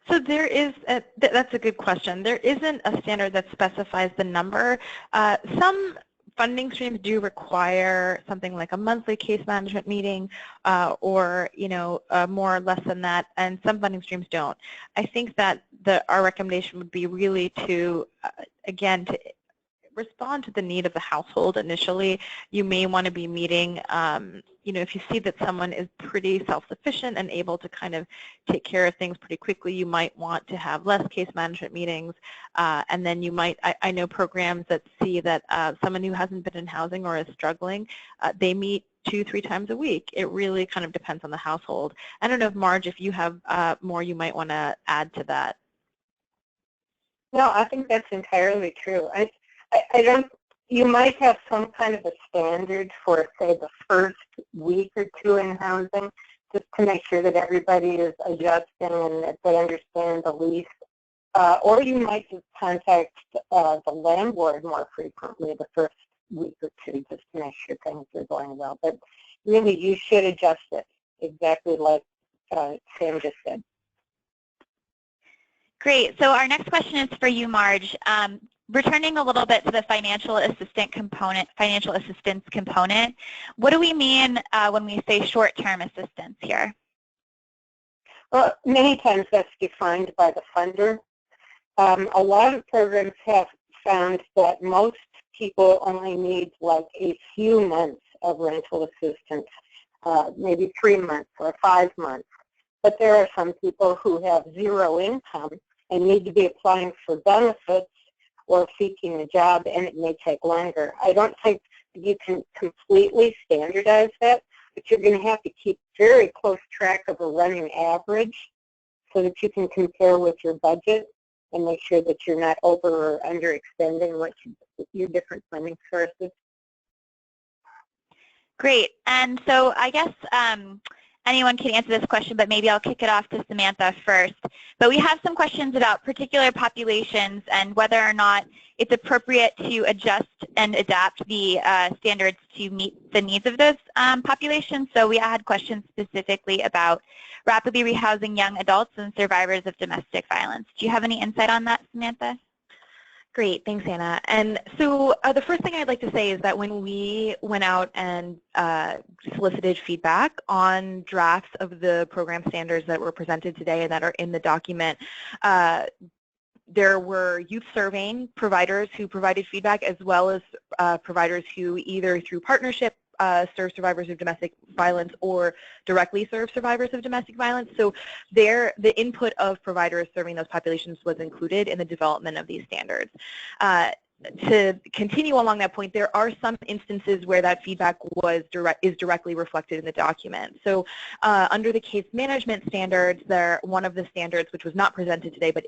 S2: So there is, that's a good question. There isn't a standard that specifies the number. Some funding streams do require something like a monthly case management meeting or more or less than that, and some funding streams don't. I think that our recommendation would be really to, again, to respond to the need of the household initially. You may want to be meeting, if you see that someone is pretty self-sufficient and able to kind of take care of things pretty quickly, you might want to have less case management meetings. And then you might, I know programs that see that someone who hasn't been in housing or is struggling, they meet 2-3 times a week. It really kind of depends on the household. I don't know if, Marge, if you have more you might want to add to that.
S4: No, I think that's entirely true. I don't, you might have some kind of a standard for, say, the first week or two in housing, just to make sure that everybody is adjusting and that they understand the lease. Or you might just contact the landlord more frequently the first week or two, just to make sure things are going well. But really, you should adjust it, exactly like Sam just said.
S3: Great. So our next question is for you, Marge. returning a little bit to the financial assistance component, what do we mean when we say short-term assistance here?
S4: Well, many times that's defined by the funder. A lot of programs have found that most people only need like a few months of rental assistance, maybe 3 months or 5 months. But there are some people who have zero income and need to be applying for benefits or seeking a job, and it may take longer. I don't think you can completely standardize that, but you're going to have to keep very close track of a running average so that you can compare with your budget and make sure that you're not over or underextending your different funding sources.
S3: Great. And so I guess anyone can answer this question, but maybe I'll kick it off to Samantha first. But we have some questions about particular populations and whether or not it's appropriate to adjust and adapt the standards to meet the needs of those populations. So we had questions specifically about rapidly rehousing young adults and survivors of domestic violence. Do you have any insight on that, Samantha?
S1: Great, thanks, Anna. And so the first thing I'd like to say is that when we went out and solicited feedback on drafts of the program standards that were presented today and that are in the document, there were youth surveying providers who provided feedback, as well as providers who either through partnership serve survivors of domestic violence or directly serve survivors of domestic violence. So the input of providers serving those populations was included in the development of these standards. To continue along that point, there are some instances where that feedback is directly reflected in the document. So under the case management standards, one of the standards, which was not presented today, but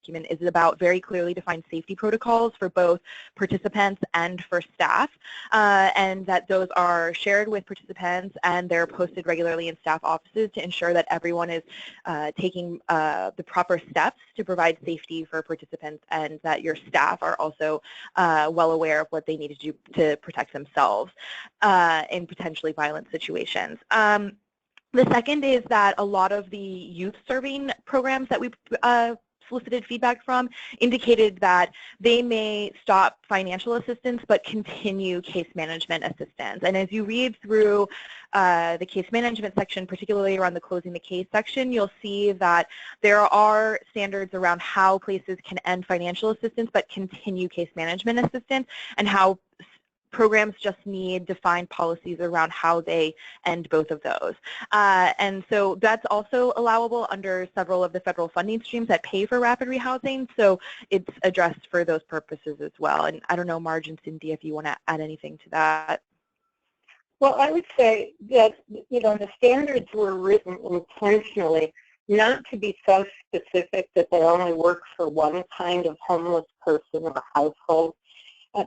S1: document is about very clearly defined safety protocols for both participants and for staff, and that those are shared with participants and they're posted regularly in staff offices to ensure that everyone is taking the proper steps to provide safety for participants, and that your staff are also well aware of what they need to do to protect themselves in potentially violent situations. The second is that a lot of the youth serving programs that we solicited feedback from indicated that they may stop financial assistance but continue case management assistance. And as you read through the case management section, particularly around the closing the case section, you'll see that there are standards around how places can end financial assistance but continue case management assistance, and how programs just need defined policies around how they end both of those. And so that's also allowable under several of the federal funding streams that pay for rapid rehousing, so it's addressed for those purposes as well. And I don't know, Marge and Cynthia, if you want to add anything to that.
S4: Well, I would say that, the standards were written intentionally not to be so specific that they only work for one kind of homeless person or household.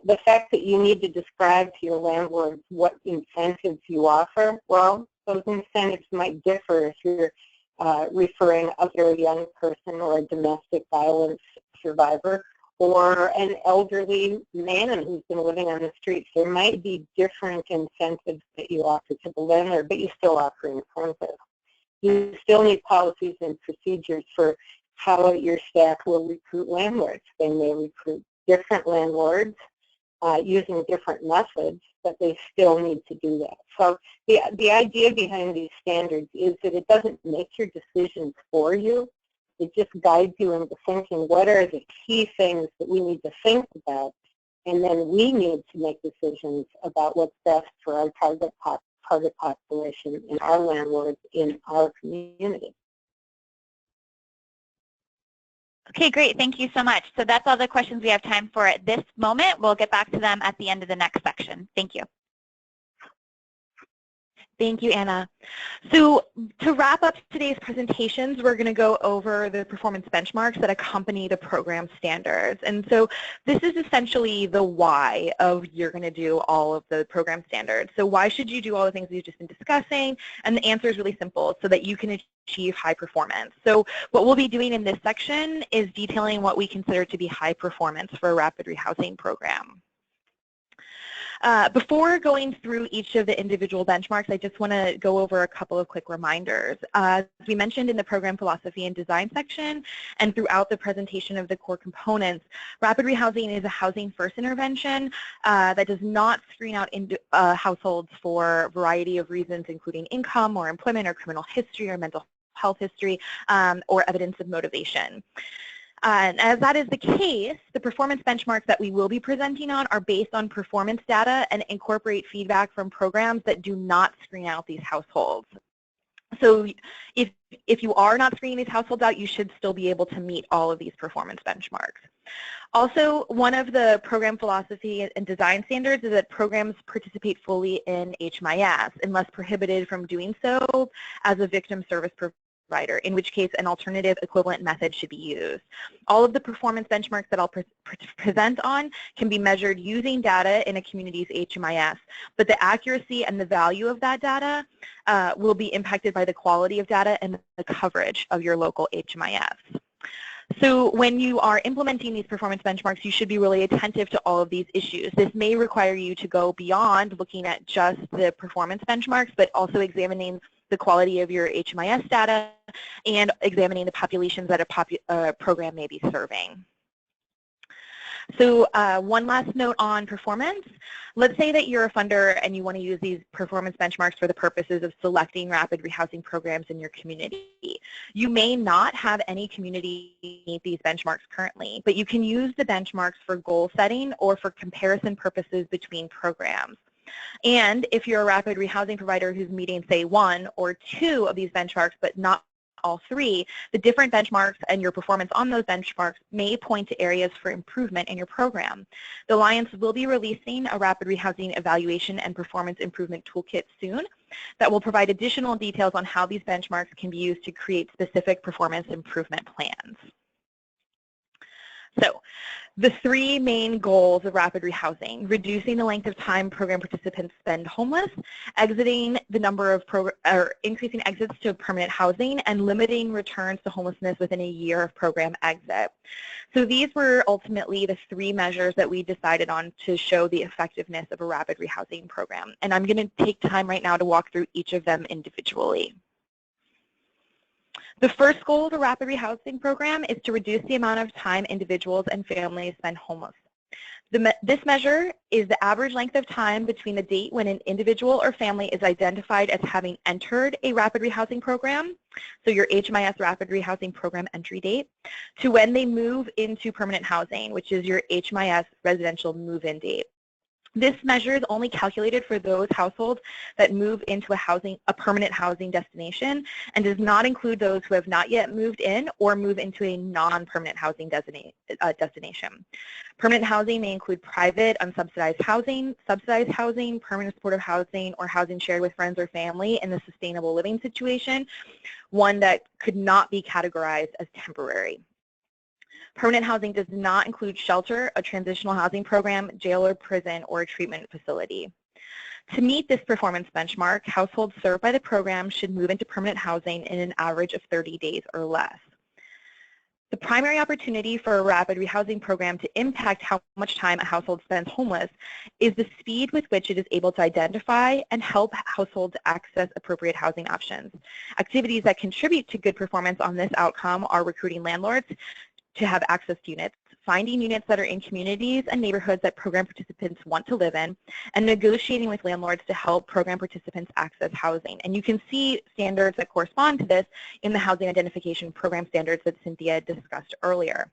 S4: The fact that you need to describe to your landlord what incentives you offer, well, those incentives might differ if you're referring a very young person or a domestic violence survivor or an elderly man who's been living on the streets. There might be different incentives that you offer to the landlord, but you still offer incentives. You still need policies and procedures for how your staff will recruit landlords. They may recruit different landlords using different methods, but they still need to do that. So the idea behind these standards is that it doesn't make your decisions for you. It just guides you into thinking what are the key things that we need to think about, and then we need to make decisions about what's best for our target population and our landlords in our community.
S3: Okay, great. Thank you so much. So that's all the questions we have time for at this moment. We'll get back to them at the end of the next section. Thank you.
S1: Thank you, Anna. So to wrap up today's presentations, we're going to go over the performance benchmarks that accompany the program standards. And so this is essentially the why of you're going to do all of the program standards. So why should you do all the things we've just been discussing? And the answer is really simple, so that you can achieve high performance. So what we'll be doing in this section is detailing what we consider to be high performance for a rapid rehousing program. Before going through each of the individual benchmarks, I just want to go over a couple of quick reminders. As we mentioned in the program philosophy and design section and throughout the presentation of the core components, rapid rehousing is a housing first intervention that does not screen out households for a variety of reasons, including income or employment or criminal history or mental health history or evidence of motivation. And as that is the case, the performance benchmarks that we will be presenting on are based on performance data and incorporate feedback from programs that do not screen out these households. So if you are not screening these households out, you should still be able to meet all of these performance benchmarks. Also, one of the program philosophy and design standards is that programs participate fully in HMIS unless prohibited from doing so as a victim service provider, in which case an alternative equivalent method should be used. All of the performance benchmarks that I'll present on can be measured using data in a community's HMIS, but the accuracy and the value of that data will be impacted by the quality of data and the coverage of your local HMIS. So when you are implementing these performance benchmarks, you should be really attentive to all of these issues. This may require you to go beyond looking at just the performance benchmarks, but also examining the quality of your HMIS data and examining the populations that a program may be serving. So one last note on performance. Let's say that you're a funder and you want to use these performance benchmarks for the purposes of selecting rapid rehousing programs in your community. You may not have any community meet these benchmarks currently, but you can use the benchmarks for goal setting or for comparison purposes between programs. And if you're a rapid rehousing provider who's meeting, say, 1 or 2 of these benchmarks, but not all 3, the different benchmarks and your performance on those benchmarks may point to areas for improvement in your program. The Alliance will be releasing a rapid rehousing evaluation and performance improvement toolkit soon that will provide additional details on how these benchmarks can be used to create specific performance improvement plans. So, the 3 main goals of rapid rehousing: reducing the length of time program participants spend homeless, exiting the number of increasing exits to permanent housing, and limiting returns to homelessness within a year of program exit. So these were ultimately the 3 measures that we decided on to show the effectiveness of a rapid rehousing program. And I'm going to take time right now to walk through each of them individually. The first goal of the rapid rehousing program is to reduce the amount of time individuals and families spend homeless. This measure is the average length of time between the date when an individual or family is identified as having entered a rapid rehousing program, so your HMIS rapid rehousing program entry date, to when they move into permanent housing, which is your HMIS residential move-in date. This measure is only calculated for those households that move into a permanent housing destination and does not include those who have not yet moved in or move into a non-permanent housing destination. Permanent housing may include private, unsubsidized housing, subsidized housing, permanent supportive housing, or housing shared with friends or family in the sustainable living situation, one that could not be categorized as temporary. Permanent housing does not include shelter, a transitional housing program, jail or prison, or a treatment facility. To meet this performance benchmark, households served by the program should move into permanent housing in an average of 30 days or less. The primary opportunity for a rapid rehousing program to impact how much time a household spends homeless is the speed with which it is able to identify and help households access appropriate housing options. Activities that contribute to good performance on this outcome are recruiting landlords to have access to units, finding units that are in communities and neighborhoods that program participants want to live in, and negotiating with landlords to help program participants access housing. And you can see standards that correspond to this in the housing identification program standards that Cynthia discussed earlier.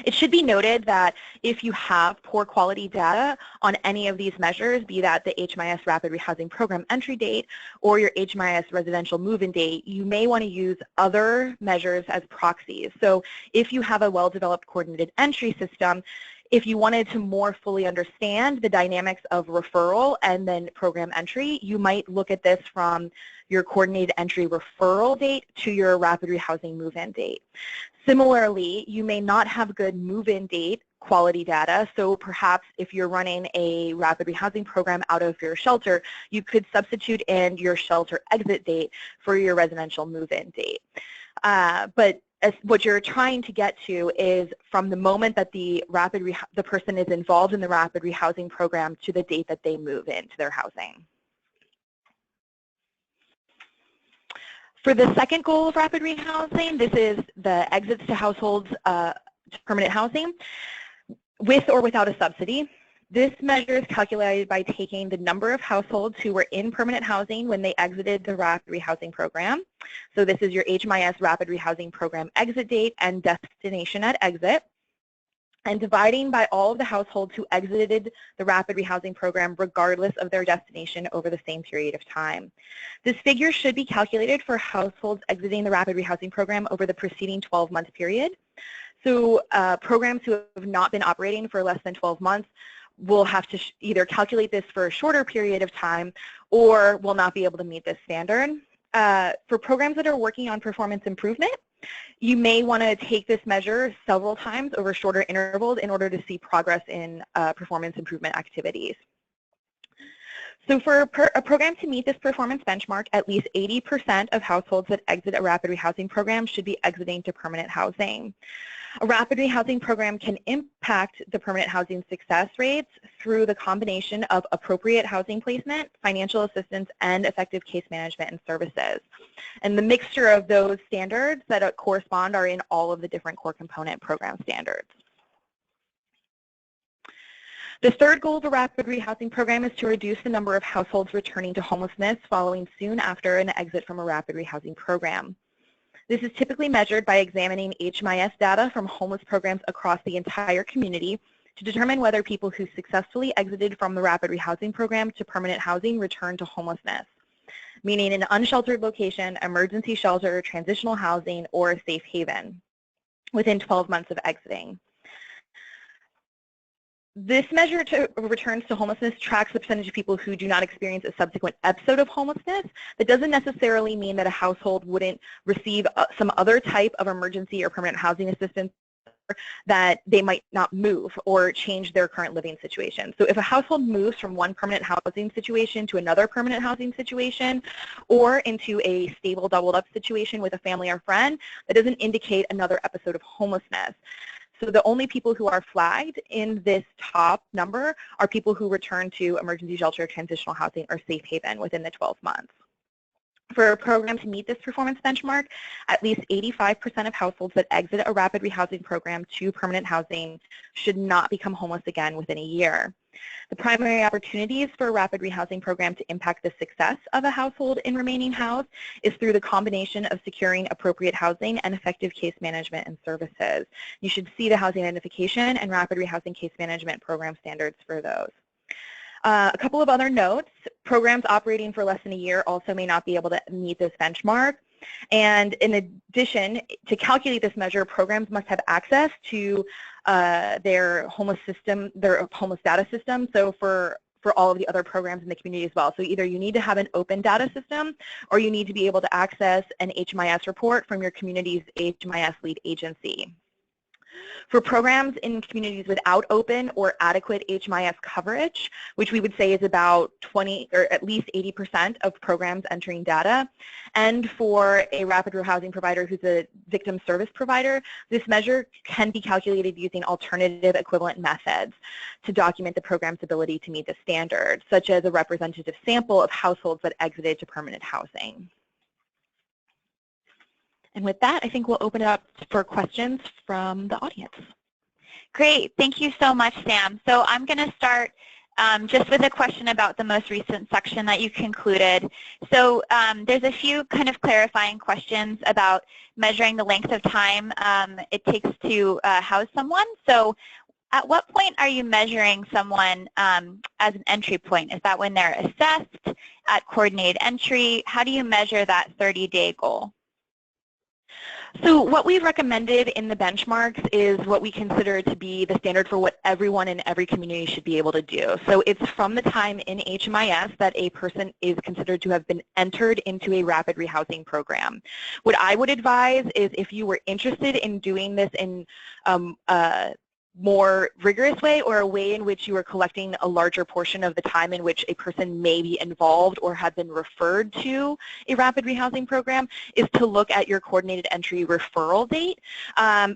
S1: It should be noted that if you have poor quality data on any of these measures, be that the HMIS Rapid Rehousing Program entry date or your HMIS Residential Move-in date, you may want to use other measures as proxies. So if you have a well-developed coordinated entry system, if you wanted to more fully understand the dynamics of referral and then program entry, you might look at this from your coordinated entry referral date to your rapid rehousing move-in date. Similarly, you may not have good move-in date quality data, so perhaps if you're running a rapid rehousing program out of your shelter, you could substitute in your shelter exit date for your residential move-in date. But what you're trying to get to is from the moment that the person is involved in the rapid rehousing program to the date that they move into their housing. For the second goal of rapid rehousing, this is the exits to households to permanent housing with or without a subsidy. This measure is calculated by taking the number of households who were in permanent housing when they exited the rapid rehousing program. So this is your HMIS rapid rehousing program exit date and destination at exit, and dividing by all of the households who exited the rapid rehousing program regardless of their destination over the same period of time. This figure should be calculated for households exiting the rapid rehousing program over the preceding 12-month period. So programs who have not been operating for less than 12 months will have to either calculate this for a shorter period of time or will not be able to meet this standard. For programs that are working on performance improvement, you may want to take this measure several times over shorter intervals in order to see progress in performance improvement activities. So for a program to meet this performance benchmark, at least 80% of households that exit a rapid rehousing program should be exiting to permanent housing. A rapid rehousing program can impact the permanent housing success rates through the combination of appropriate housing placement, financial assistance, and effective case management and services. And the mixture of those standards that correspond are in all of the different core component program standards. The third goal of a rapid rehousing program is to reduce the number of households returning to homelessness following soon after an exit from a rapid rehousing program. This is typically measured by examining HMIS data from homeless programs across the entire community to determine whether people who successfully exited from the rapid rehousing program to permanent housing return to homelessness, meaning an unsheltered location, emergency shelter, transitional housing, or a safe haven within 12 months of exiting. This measure to returns to homelessness tracks the percentage of people who do not experience a subsequent episode of homelessness. That doesn't necessarily mean that a household wouldn't receive some other type of emergency or permanent housing assistance, that they might not move or change their current living situation. So if a household moves from one permanent housing situation to another permanent housing situation or into a stable doubled up situation with a family or friend, that doesn't indicate another episode of homelessness. So the only people who are flagged in this top number are people who return to emergency shelter, transitional housing, or safe haven within the 12 months. For a program to meet this performance benchmark, at least 85% of households that exit a rapid rehousing program to permanent housing should not become homeless again within a year. The primary opportunities for a rapid rehousing program to impact the success of a household in remaining housed is through the combination of securing appropriate housing and effective case management and services. You should see the housing identification and rapid rehousing case management program standards for those. A couple of other notes: programs operating for less than a year also may not be able to meet this benchmark. And in addition, to calculate this measure, programs must have access to their homeless data system. So for all of the other programs in the community as well. So either you need to have an open data system or you need to be able to access an HMIS report from your community's HMIS lead agency. For programs in communities without open or adequate HMIS coverage, which we would say is about 20 or at least 80% of programs entering data, and for a rapid rehousing provider who's a victim service provider, this measure can be calculated using alternative equivalent methods to document the program's ability to meet the standard, such as a representative sample of households that exited to permanent housing. And with that, I think we'll open it up for questions from the audience.
S3: Great. Thank you so much, Sam. So I'm going to start just with a question about the most recent section that you concluded. So there's a few kind of clarifying questions about measuring the length of time it takes to house someone. So at what point are you measuring someone as an entry point? Is that when they're assessed, at coordinated entry? How do you measure that 30-day goal?
S1: So what we've recommended in the benchmarks is what we consider to be the standard for what everyone in every community should be able to do. So it's from the time in HMIS that a person is considered to have been entered into a rapid rehousing program. What I would advise is if you were interested in doing this in more rigorous way, or a way in which you are collecting a larger portion of the time in which a person may be involved or have been referred to a rapid rehousing program, is to look at your coordinated entry referral date.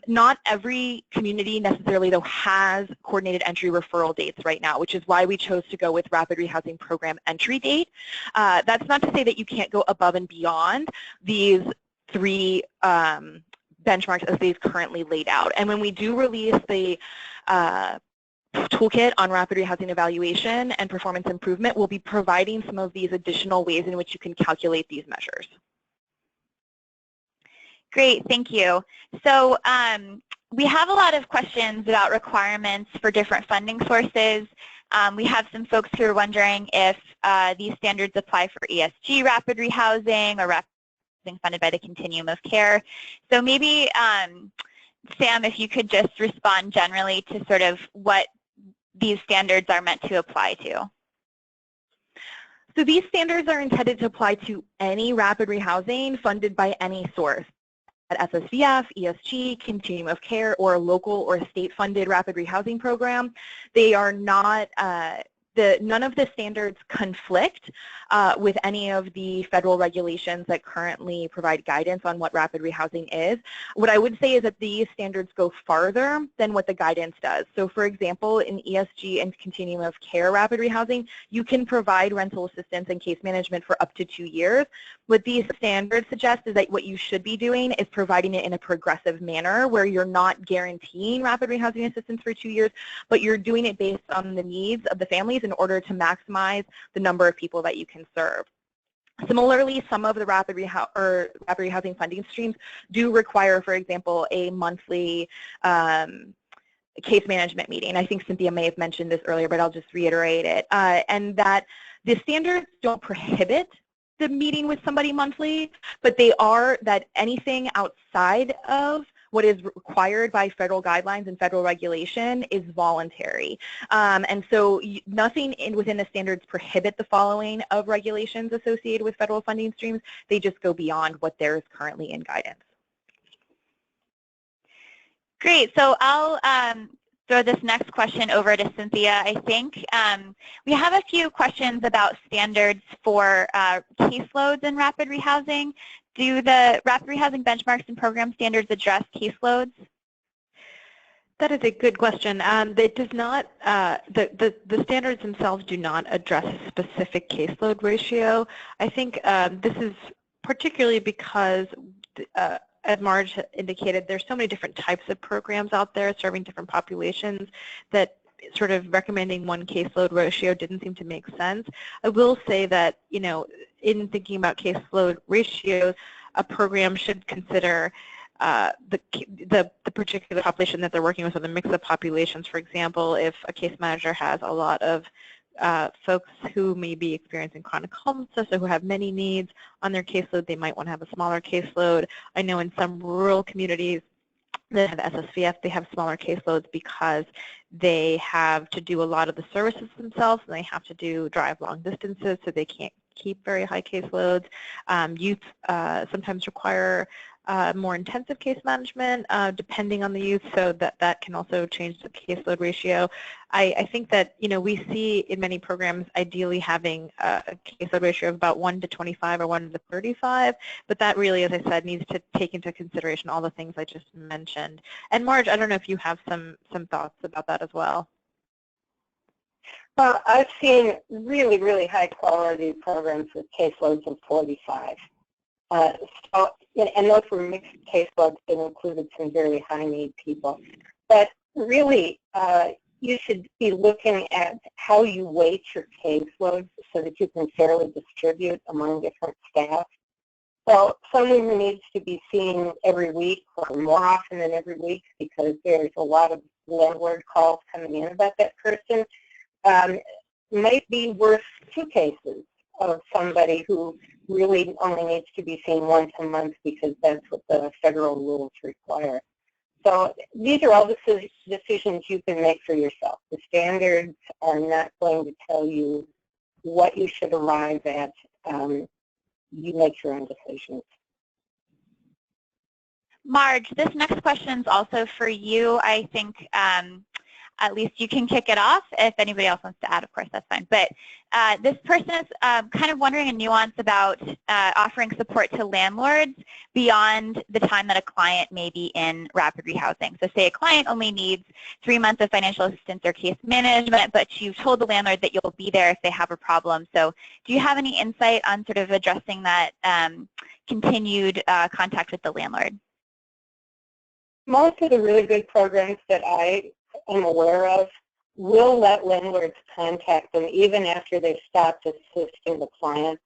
S1: Not every community necessarily, though, has coordinated entry referral dates right now, which is why we chose to go with rapid rehousing program entry date. That's not to say that you can't go above and beyond these three benchmarks as they've currently laid out. And when we do release the toolkit on rapid rehousing evaluation and performance improvement, we'll be providing some of these additional ways in which you can calculate these measures.
S3: Great, thank you. So we have a lot of questions about requirements for different funding sources. We have some folks who are wondering if these standards apply for ESG rapid rehousing or rapid funded by the continuum of care. So maybe, Sam, if you could just respond generally to sort of what these standards are meant to apply to.
S1: So these standards are intended to apply to any rapid rehousing funded by any source, at SSVF, ESG, continuum of care, or a local or state-funded rapid rehousing program. They are not none of the standards conflict with any of the federal regulations that currently provide guidance on what rapid rehousing is. What I would say is that these standards go farther than what the guidance does. So for example, in ESG and continuum of care rapid rehousing, you can provide rental assistance and case management for up to 2 years. What these standards suggest is that what you should be doing is providing it in a progressive manner where you're not guaranteeing rapid rehousing assistance for 2 years, but you're doing it based on the needs of the families in order to maximize the number of people that you can serve. Similarly, some of the rapid rehousing funding streams do require, for example, a monthly case management meeting. I think Cynthia may have mentioned this earlier, but I'll just reiterate it. And that the standards don't prohibit the meeting with somebody monthly, but they are that anything outside of what is required by federal guidelines and federal regulation is voluntary. And so nothing within the standards prohibit the following of regulations associated with federal funding streams. They just go beyond what there is currently in guidance.
S3: Great. So I'll throw this next question over to Cynthia. I think we have a few questions about standards for caseloads in rapid rehousing. Do the rapid rehousing benchmarks and program standards address caseloads?
S2: That is a good question. It does not, the standards themselves do not address a specific caseload ratio. I think this is particularly because, as Marge indicated, there's so many different types of programs out there serving different populations that sort of recommending one caseload ratio didn't seem to make sense. I will say that, you know, in thinking about caseload ratios, a program should consider the particular population that they're working with, or the mix of populations. For example, if a case manager has a lot of folks who may be experiencing chronic homelessness or who have many needs on their caseload, they might want to have a smaller caseload. I know in some rural communities that have SSVF, they have smaller caseloads because they have to do a lot of the services themselves, and they have to drive long distances, so they can't keep very high caseloads. Youth sometimes require more intensive case management depending on the youth, so that can also change the caseload ratio. I think that, you know, we see in many programs ideally having a caseload ratio of about 1 to 25 or 1 to 35, but that really, as I said, needs to take into consideration all the things I just mentioned. And Marge, I don't know if you have some thoughts about that as well.
S4: Well, I've seen really, really high quality programs with caseloads of 45. And those were mixed caseloads that included some very high need people. But really, you should be looking at how you weight your caseloads so that you can fairly distribute among different staff. So someone who needs to be seen every week or more often than every week because there's a lot of landlord calls coming in about that person might be worth 2 cases of somebody who really only needs to be seen once a month because that's what the federal rules require. So these are all the decisions you can make for yourself. The standards are not going to tell you what you should arrive at. You make your own decisions.
S3: Marge, this next question is also for you. I think at least you can kick it off. If anybody else wants to add, of course, that's fine. But this person is kind of wondering a nuance about offering support to landlords beyond the time that a client may be in rapid rehousing. So say a client only needs 3 months of financial assistance or case management, but you've told the landlord that you'll be there if they have a problem. So do you have any insight on sort of addressing that continued contact with the landlord?
S4: Most of the really good programs that I am aware of will let landlords contact them even after they've stopped assisting the client,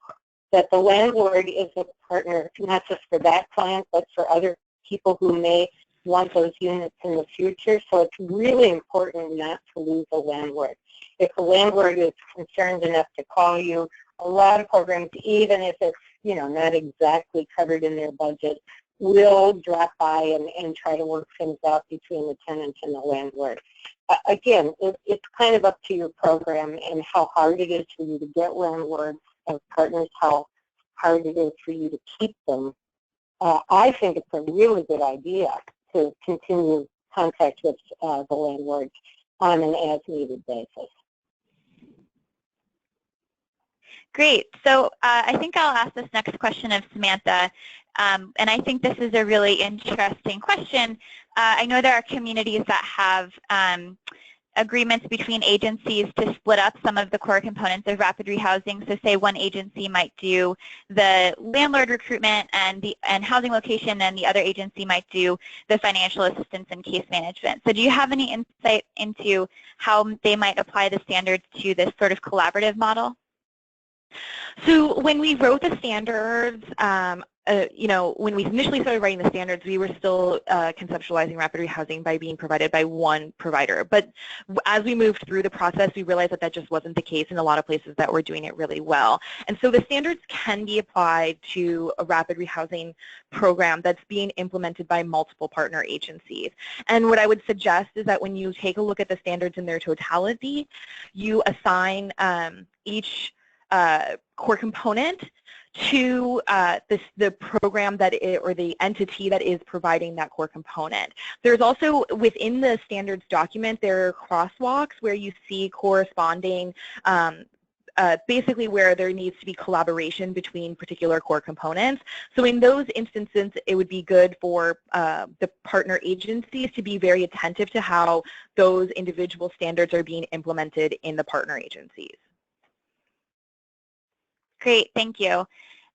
S4: that the landlord is a partner not just for that client but for other people who may want those units in the future. So it's really important not to lose a landlord. If the landlord is concerned enough to call you, a lot of programs, even if it's not exactly covered in their budget, will drop by and try to work things out between the tenant and the landlord. Again, it's kind of up to your program and how hard it is for you to get landlords as partners, how hard it is for you to keep them. I think it's a really good idea to continue contact with the landlords on an as-needed basis.
S3: Great. So I think I'll ask this next question of Samantha, and I think this is a really interesting question. I know there are communities that have agreements between agencies to split up some of the core components of rapid rehousing. So say one agency might do the landlord recruitment and housing location, and the other agency might do the financial assistance and case management. So do you have any insight into how they might apply the standards to this sort of collaborative model?
S1: So when we wrote the standards, when we initially started writing the standards, we were still conceptualizing rapid rehousing by being provided by one provider. But as we moved through the process, we realized that that just wasn't the case in a lot of places that were doing it really well. And so the standards can be applied to a rapid rehousing program that's being implemented by multiple partner agencies. And what I would suggest is that when you take a look at the standards in their totality, you assign each core component to the program or the entity that is providing that core component. There's also, within the standards document, there are crosswalks where you see corresponding basically where there needs to be collaboration between particular core components. So in those instances, it would be good for the partner agencies to be very attentive to how those individual standards are being implemented in the partner agencies.
S3: Great, thank you.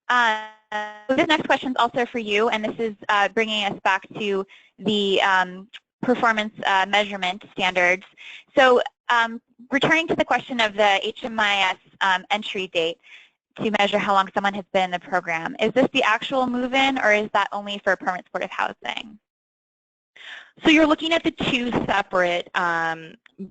S3: This next question is also for you, and this is bringing us back to the performance measurement standards. So returning to the question of the HMIS entry date to measure how long someone has been in the program, is this the actual move-in, or is that only for permanent supportive housing?
S1: So you're looking at the two separate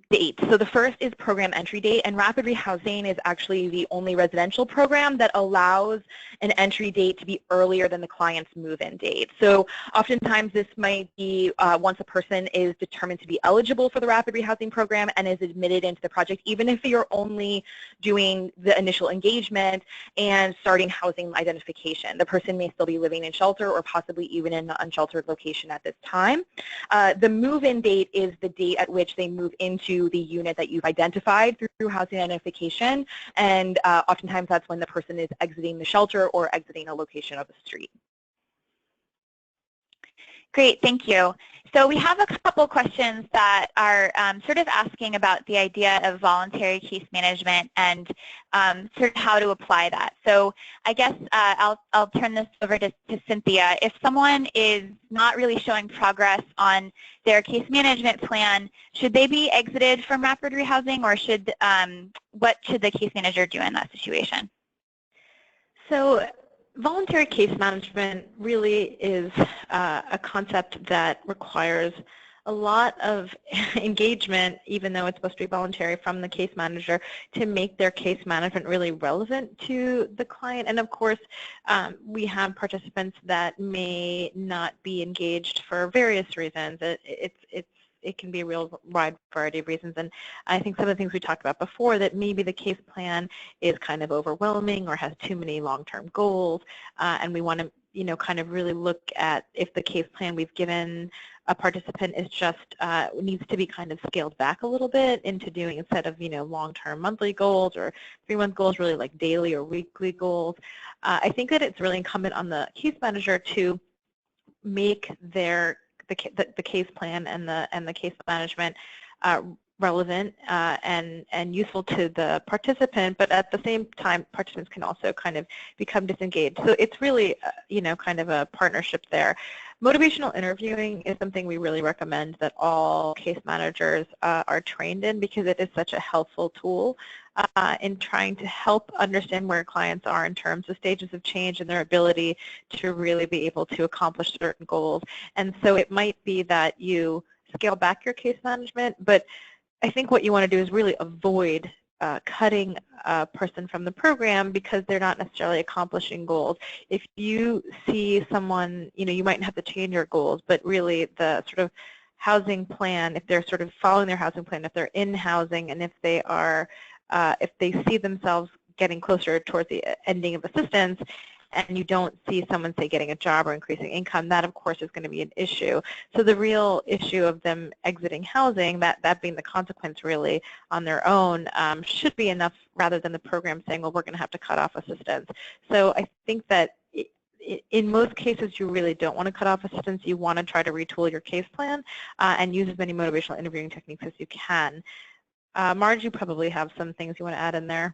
S1: dates. So the first is program entry date, and rapid rehousing is actually the only residential program that allows an entry date to be earlier than the client's move-in date. So oftentimes this might be once a person is determined to be eligible for the rapid rehousing program and is admitted into the project, even if you're only doing the initial engagement and starting housing identification. The person may still be living in shelter or possibly even in an unsheltered location at this time. The move-in date is the date at which they move into the unit that you've identified through housing identification, and oftentimes that's when the person is exiting the shelter or exiting a location of the street.
S3: Great, thank you. So we have a couple questions that are sort of asking about the idea of voluntary case management and sort of how to apply that. So I guess I'll turn this over to Cynthia. If someone is not really showing progress on their case management plan, should they be exited from rapid rehousing, or what should the case manager do in that situation?
S2: So voluntary case management really is a concept that requires a lot of engagement, even though it's supposed to be voluntary, from the case manager to make their case management really relevant to the client. And of course, we have participants that may not be engaged for various reasons. it can be a real wide variety of reasons. And I think some of the things we talked about before, that maybe the case plan is kind of overwhelming or has too many long-term goals, and we want to, you know, kind of really look at if the case plan we've given a participant is just needs to be kind of scaled back a little bit into doing, instead of, you know, long-term monthly goals or 3-month goals, really like daily or weekly goals. I think that it's really incumbent on the case manager to make the case plan and the case management relevant and useful to the participant, but at the same time, participants can also kind of become disengaged. So it's really, you know, kind of a partnership there. Motivational interviewing is something we really recommend that all case managers are trained in, because it is such a helpful tool in trying to help understand where clients are in terms of stages of change and their ability to really be able to accomplish certain goals. And so it might be that you scale back your case management, but I think what you want to do is really avoid cutting a person from the program because they're not necessarily accomplishing goals. If you see someone, you know, you might have to change your goals, but really the sort of housing plan, if they're sort of following their housing plan, if they're in housing, and if they are, if they see themselves getting closer towards the ending of assistance, and you don't see someone, say, getting a job or increasing income, that, of course, is going to be an issue. So the real issue of them exiting housing, that being the consequence really on their own, should be enough, rather than the program saying, well, we're going to have to cut off assistance. So I think that in most cases, you really don't want to cut off assistance. You want to try to retool your case plan and use as many motivational interviewing techniques as you can. Marge, you probably have some things you want to add in there.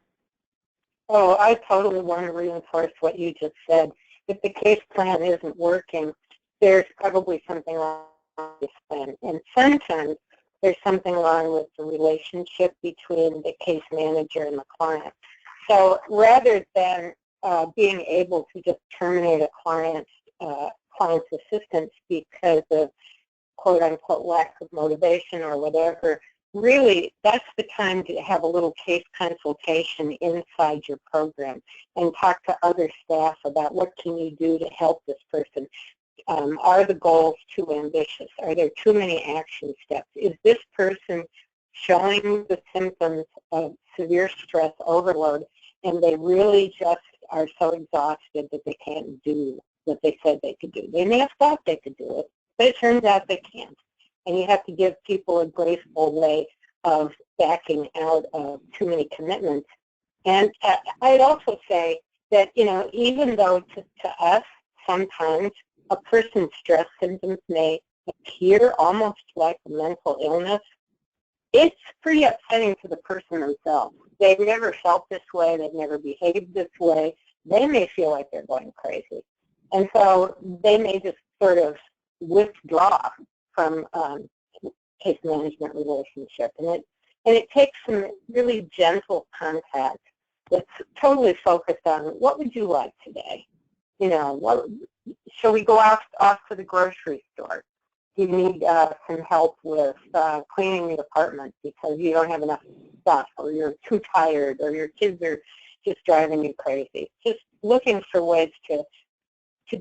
S4: Oh, I totally want to reinforce what you just said. If the case plan isn't working, there's probably something wrong with this plan. And sometimes there's something wrong with the relationship between the case manager and the client. So rather than being able to just terminate a client's assistance because of quote-unquote lack of motivation or whatever, really, that's the time to have a little case consultation inside your program and talk to other staff about what can you do to help this person. Are the goals too ambitious? Are there too many action steps? Is this person showing the symptoms of severe stress overload, and they really just are so exhausted that they can't do what they said they could do? They may have thought they could do it, but it turns out they can't. And you have to give people a graceful way of backing out of too many commitments. And I'd also say that, you know, even though to us, sometimes a person's stress symptoms may appear almost like a mental illness, it's pretty upsetting to the person themselves. They've never felt this way. They've never behaved this way. They may feel like they're going crazy. And so they may just sort of withdraw from case management relationship, and it takes some really gentle contact that's totally focused on what would you like today. You know, what shall we go off to the grocery store? Do you need some help with cleaning the apartment because you don't have enough stuff, or you're too tired, or your kids are just driving you crazy? Just looking for ways to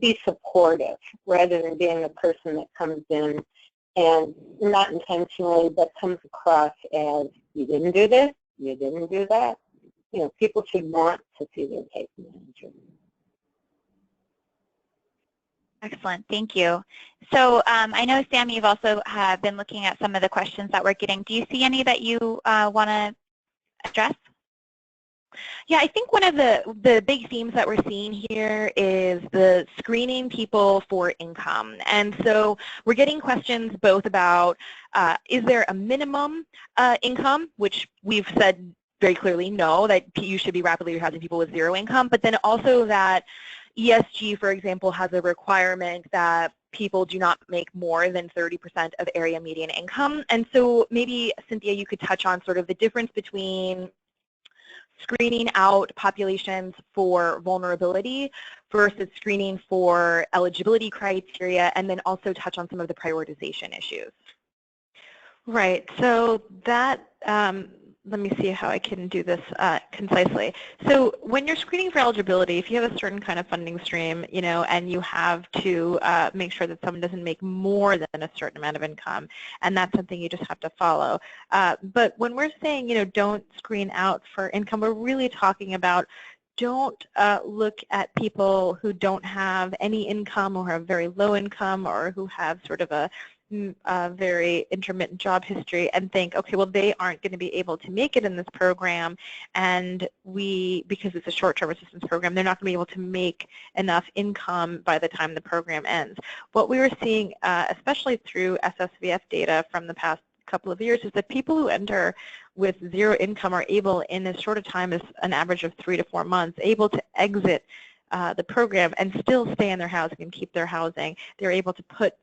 S4: be supportive rather than being a person that comes in and not intentionally, but comes across as, you didn't do this, you didn't do that. You know, people should want to see their case manager.
S3: Excellent, thank you. So I know, Sam, you've also been looking at some of the questions that we're getting. Do you see any that you want to address?
S1: Yeah, I think one of the big themes that we're seeing here is the screening people for income. And so we're getting questions both about, is there a minimum income, which we've said very clearly no, that you should be rapidly rehousing people with zero income, but then also that ESG, for example, has a requirement that people do not make more than 30% of area median income. And so maybe, Cynthia, you could touch on sort of the difference between screening out populations for vulnerability versus screening for eligibility criteria, and then also touch on some of the prioritization issues.
S2: Right. So that let me see how I can do this concisely. So when you're screening for eligibility, if you have a certain kind of funding stream, and you have to make sure that someone doesn't make more than a certain amount of income, and that's something you just have to follow. But when we're saying, don't screen out for income, we're really talking about don't look at people who don't have any income or have very low income or who have sort of a very intermittent job history and think, okay, well, they aren't going to be able to make it in this program, and because it's a short-term assistance program, they're not going to be able to make enough income by the time the program ends. What we were seeing, especially through SSVF data from the past couple of years, is that people who enter with zero income are able, in as short a time as an average of 3 to 4 months, able to exit the program and still stay in their housing and keep their housing. They're able to put,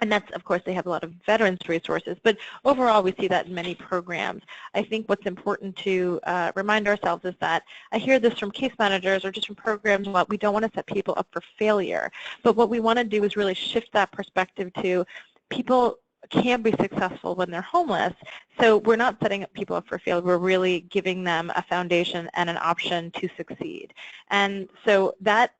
S2: and that's, of course, they have a lot of veterans resources, but overall we see that in many programs. I think what's important to remind ourselves is that I hear this from case managers or just from programs, well, we don't want to set people up for failure, but what we want to do is really shift that perspective to people can be successful when they're homeless. So we're not setting people up for failure. We're really giving them a foundation and an option to succeed. And so that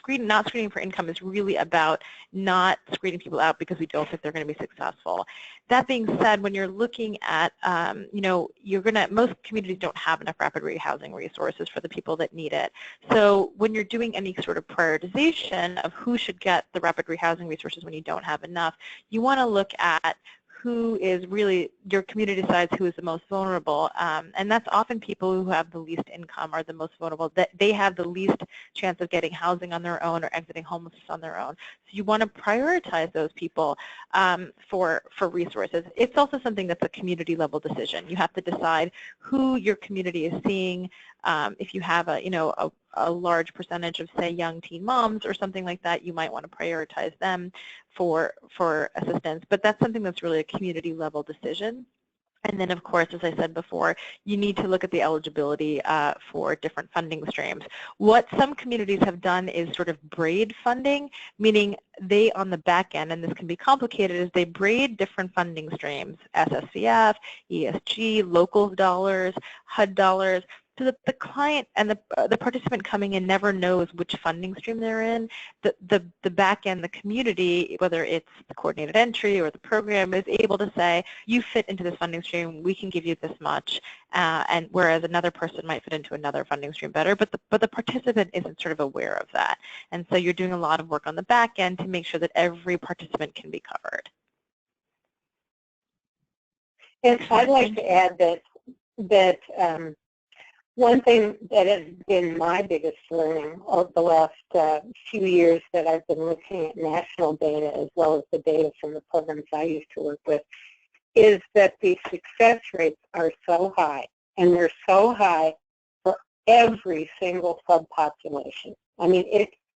S2: not screening for income is really about not screening people out because we don't think they're going to be successful. That being said, when you're looking at, most communities don't have enough rapid rehousing resources for the people that need it. So when you're doing any sort of prioritization of who should get the rapid rehousing resources when you don't have enough, you want to look at who is really, your community decides who is the most vulnerable, and that's often people who have the least income are the most vulnerable. That they have the least chance of getting housing on their own or exiting homelessness on their own. So you want to prioritize those people for resources. It's also something that's a community level decision. You have to decide who your community is seeing. If you have a large percentage of, say, young teen moms or something like that, you might want to prioritize them for assistance. But that's something that's really a community level decision. And then, of course, as I said before, you need to look at the eligibility for different funding streams. What some communities have done is sort of braid funding, meaning they, on the back end, and this can be complicated, is they braid different funding streams, SSVF, ESG, local dollars, HUD dollars, so that the client and the participant coming in never knows which funding stream they're in. The back end, the community, whether it's the coordinated entry or the program, is able to say, you fit into this funding stream, we can give you this much, and whereas another person might fit into another funding stream better, but the participant isn't sort of aware of that. And so you're doing a lot of work on the back end to make sure that every participant can be covered.
S4: And I'd like to add that one thing that has been my biggest learning over the last few years that I've been looking at national data as well as the data from the programs I used to work with is that the success rates are so high, and they're so high for every single subpopulation. I mean,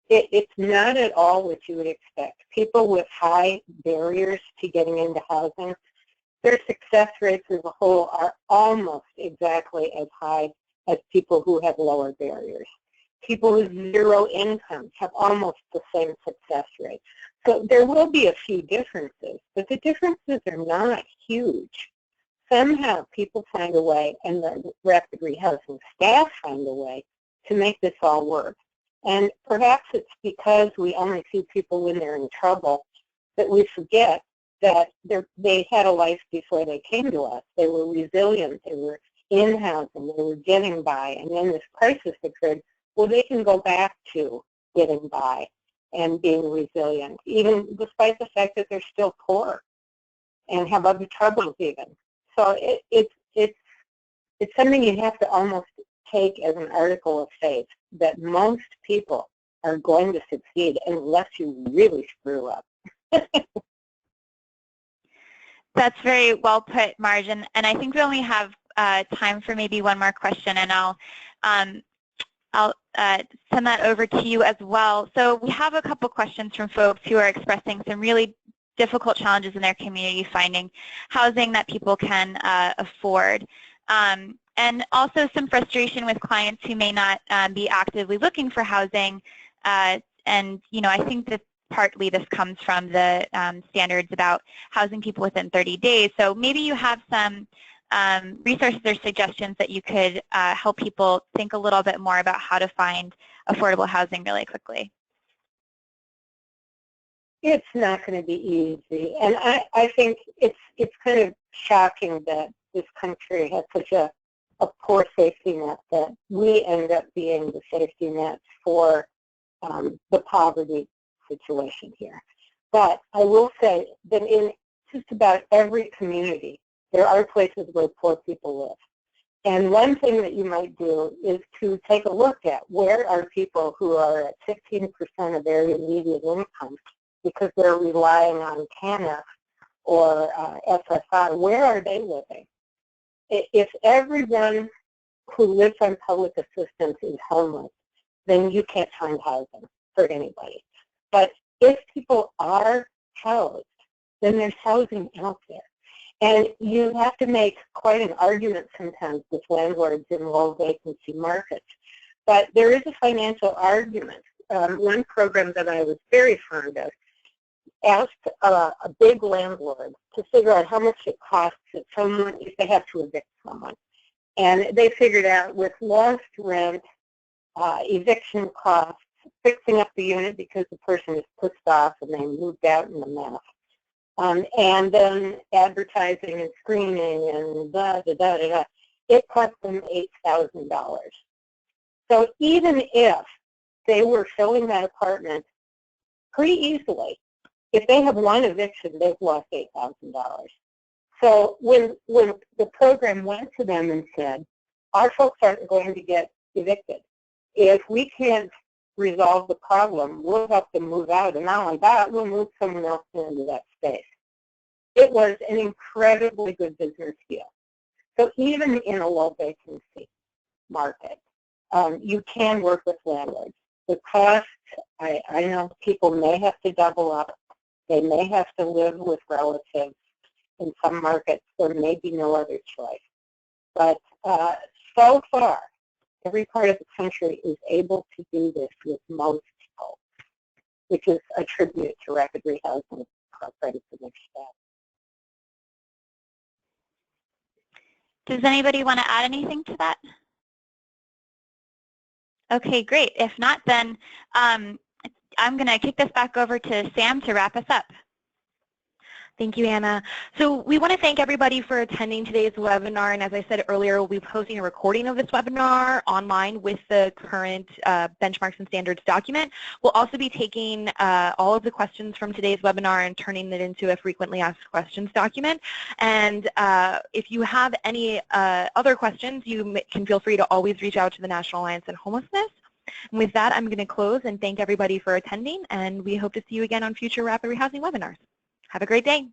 S4: it's not at all what you would expect. People with high barriers to getting into housing, their success rates as a whole are almost exactly as high as people who have lower barriers. People with zero income have almost the same success rate. So there will be a few differences, but the differences are not huge. Somehow people find a way, and the rapid rehousing staff find a way to make this all work. And perhaps it's because we only see people when they're in trouble that we forget that they had a life before they came to us. They were resilient. They were in housing, they were getting by, and then this crisis occurred. Well, they can go back to getting by and being resilient, even despite the fact that they're still poor and have other troubles even. So it's something you have to almost take as an article of faith, that most people are going to succeed unless you really screw up.
S3: That's very well put, Marge, and I think we only have time for maybe one more question, and I'll send that over to you as well. So we have a couple questions from folks who are expressing some really difficult challenges in their community finding housing that people can afford, and also some frustration with clients who may not be actively looking for housing. And I think that partly this comes from the standards about housing people within 30 days. So maybe you have some resources or suggestions that you could help people think a little bit more about how to find affordable housing really quickly?
S4: It's not going to be easy, and I think it's kind of shocking that this country has such a poor safety net, that we end up being the safety net for the poverty situation here. But I will say that in just about every community, there are places where poor people live. And one thing that you might do is to take a look at where are people who are at 15% of their immediate income because they're relying on TANF or SSI. Where are they living? If everyone who lives on public assistance is homeless, then you can't find housing for anybody. But if people are housed, then there's housing out there. And you have to make quite an argument sometimes with landlords in low vacancy markets. But there is a financial argument. One program that I was very fond of asked a big landlord to figure out how much it costs if they have to evict someone. And they figured out with lost rent, eviction costs, fixing up the unit because the person is pissed off and they moved out in a mess. And then advertising and screening and da-da-da-da-da. It cost them $8,000. So even if they were filling that apartment pretty easily, if they have one eviction, they've lost $8,000. So when the program went to them and said, our folks aren't going to get evicted. If we can't resolve the problem, we'll have to move out. And not only that, we'll move someone else into that space. It was an incredibly good business deal. So even in a low vacancy market, you can work with landlords. The costs, I know people may have to double up. They may have to live with relatives. In some markets, there may be no other choice. But so far, every part of the country is able to do this with most people, which is a tribute to rapid rehousing programs and their staff.
S3: Does anybody want to add anything to that? Okay, great. If not, then I'm going to kick this back over to Sam to wrap us up.
S1: Thank you, Anna. So we want to thank everybody for attending today's webinar. And as I said earlier, we'll be posting a recording of this webinar online with the current benchmarks and standards document. We'll also be taking all of the questions from today's webinar and turning it into a frequently asked questions document. And if you have any other questions, you can feel free to always reach out to the National Alliance on Homelessness. And with that, I'm going to close and thank everybody for attending. And we hope to see you again on future Rapid Rehousing webinars. Have a great day.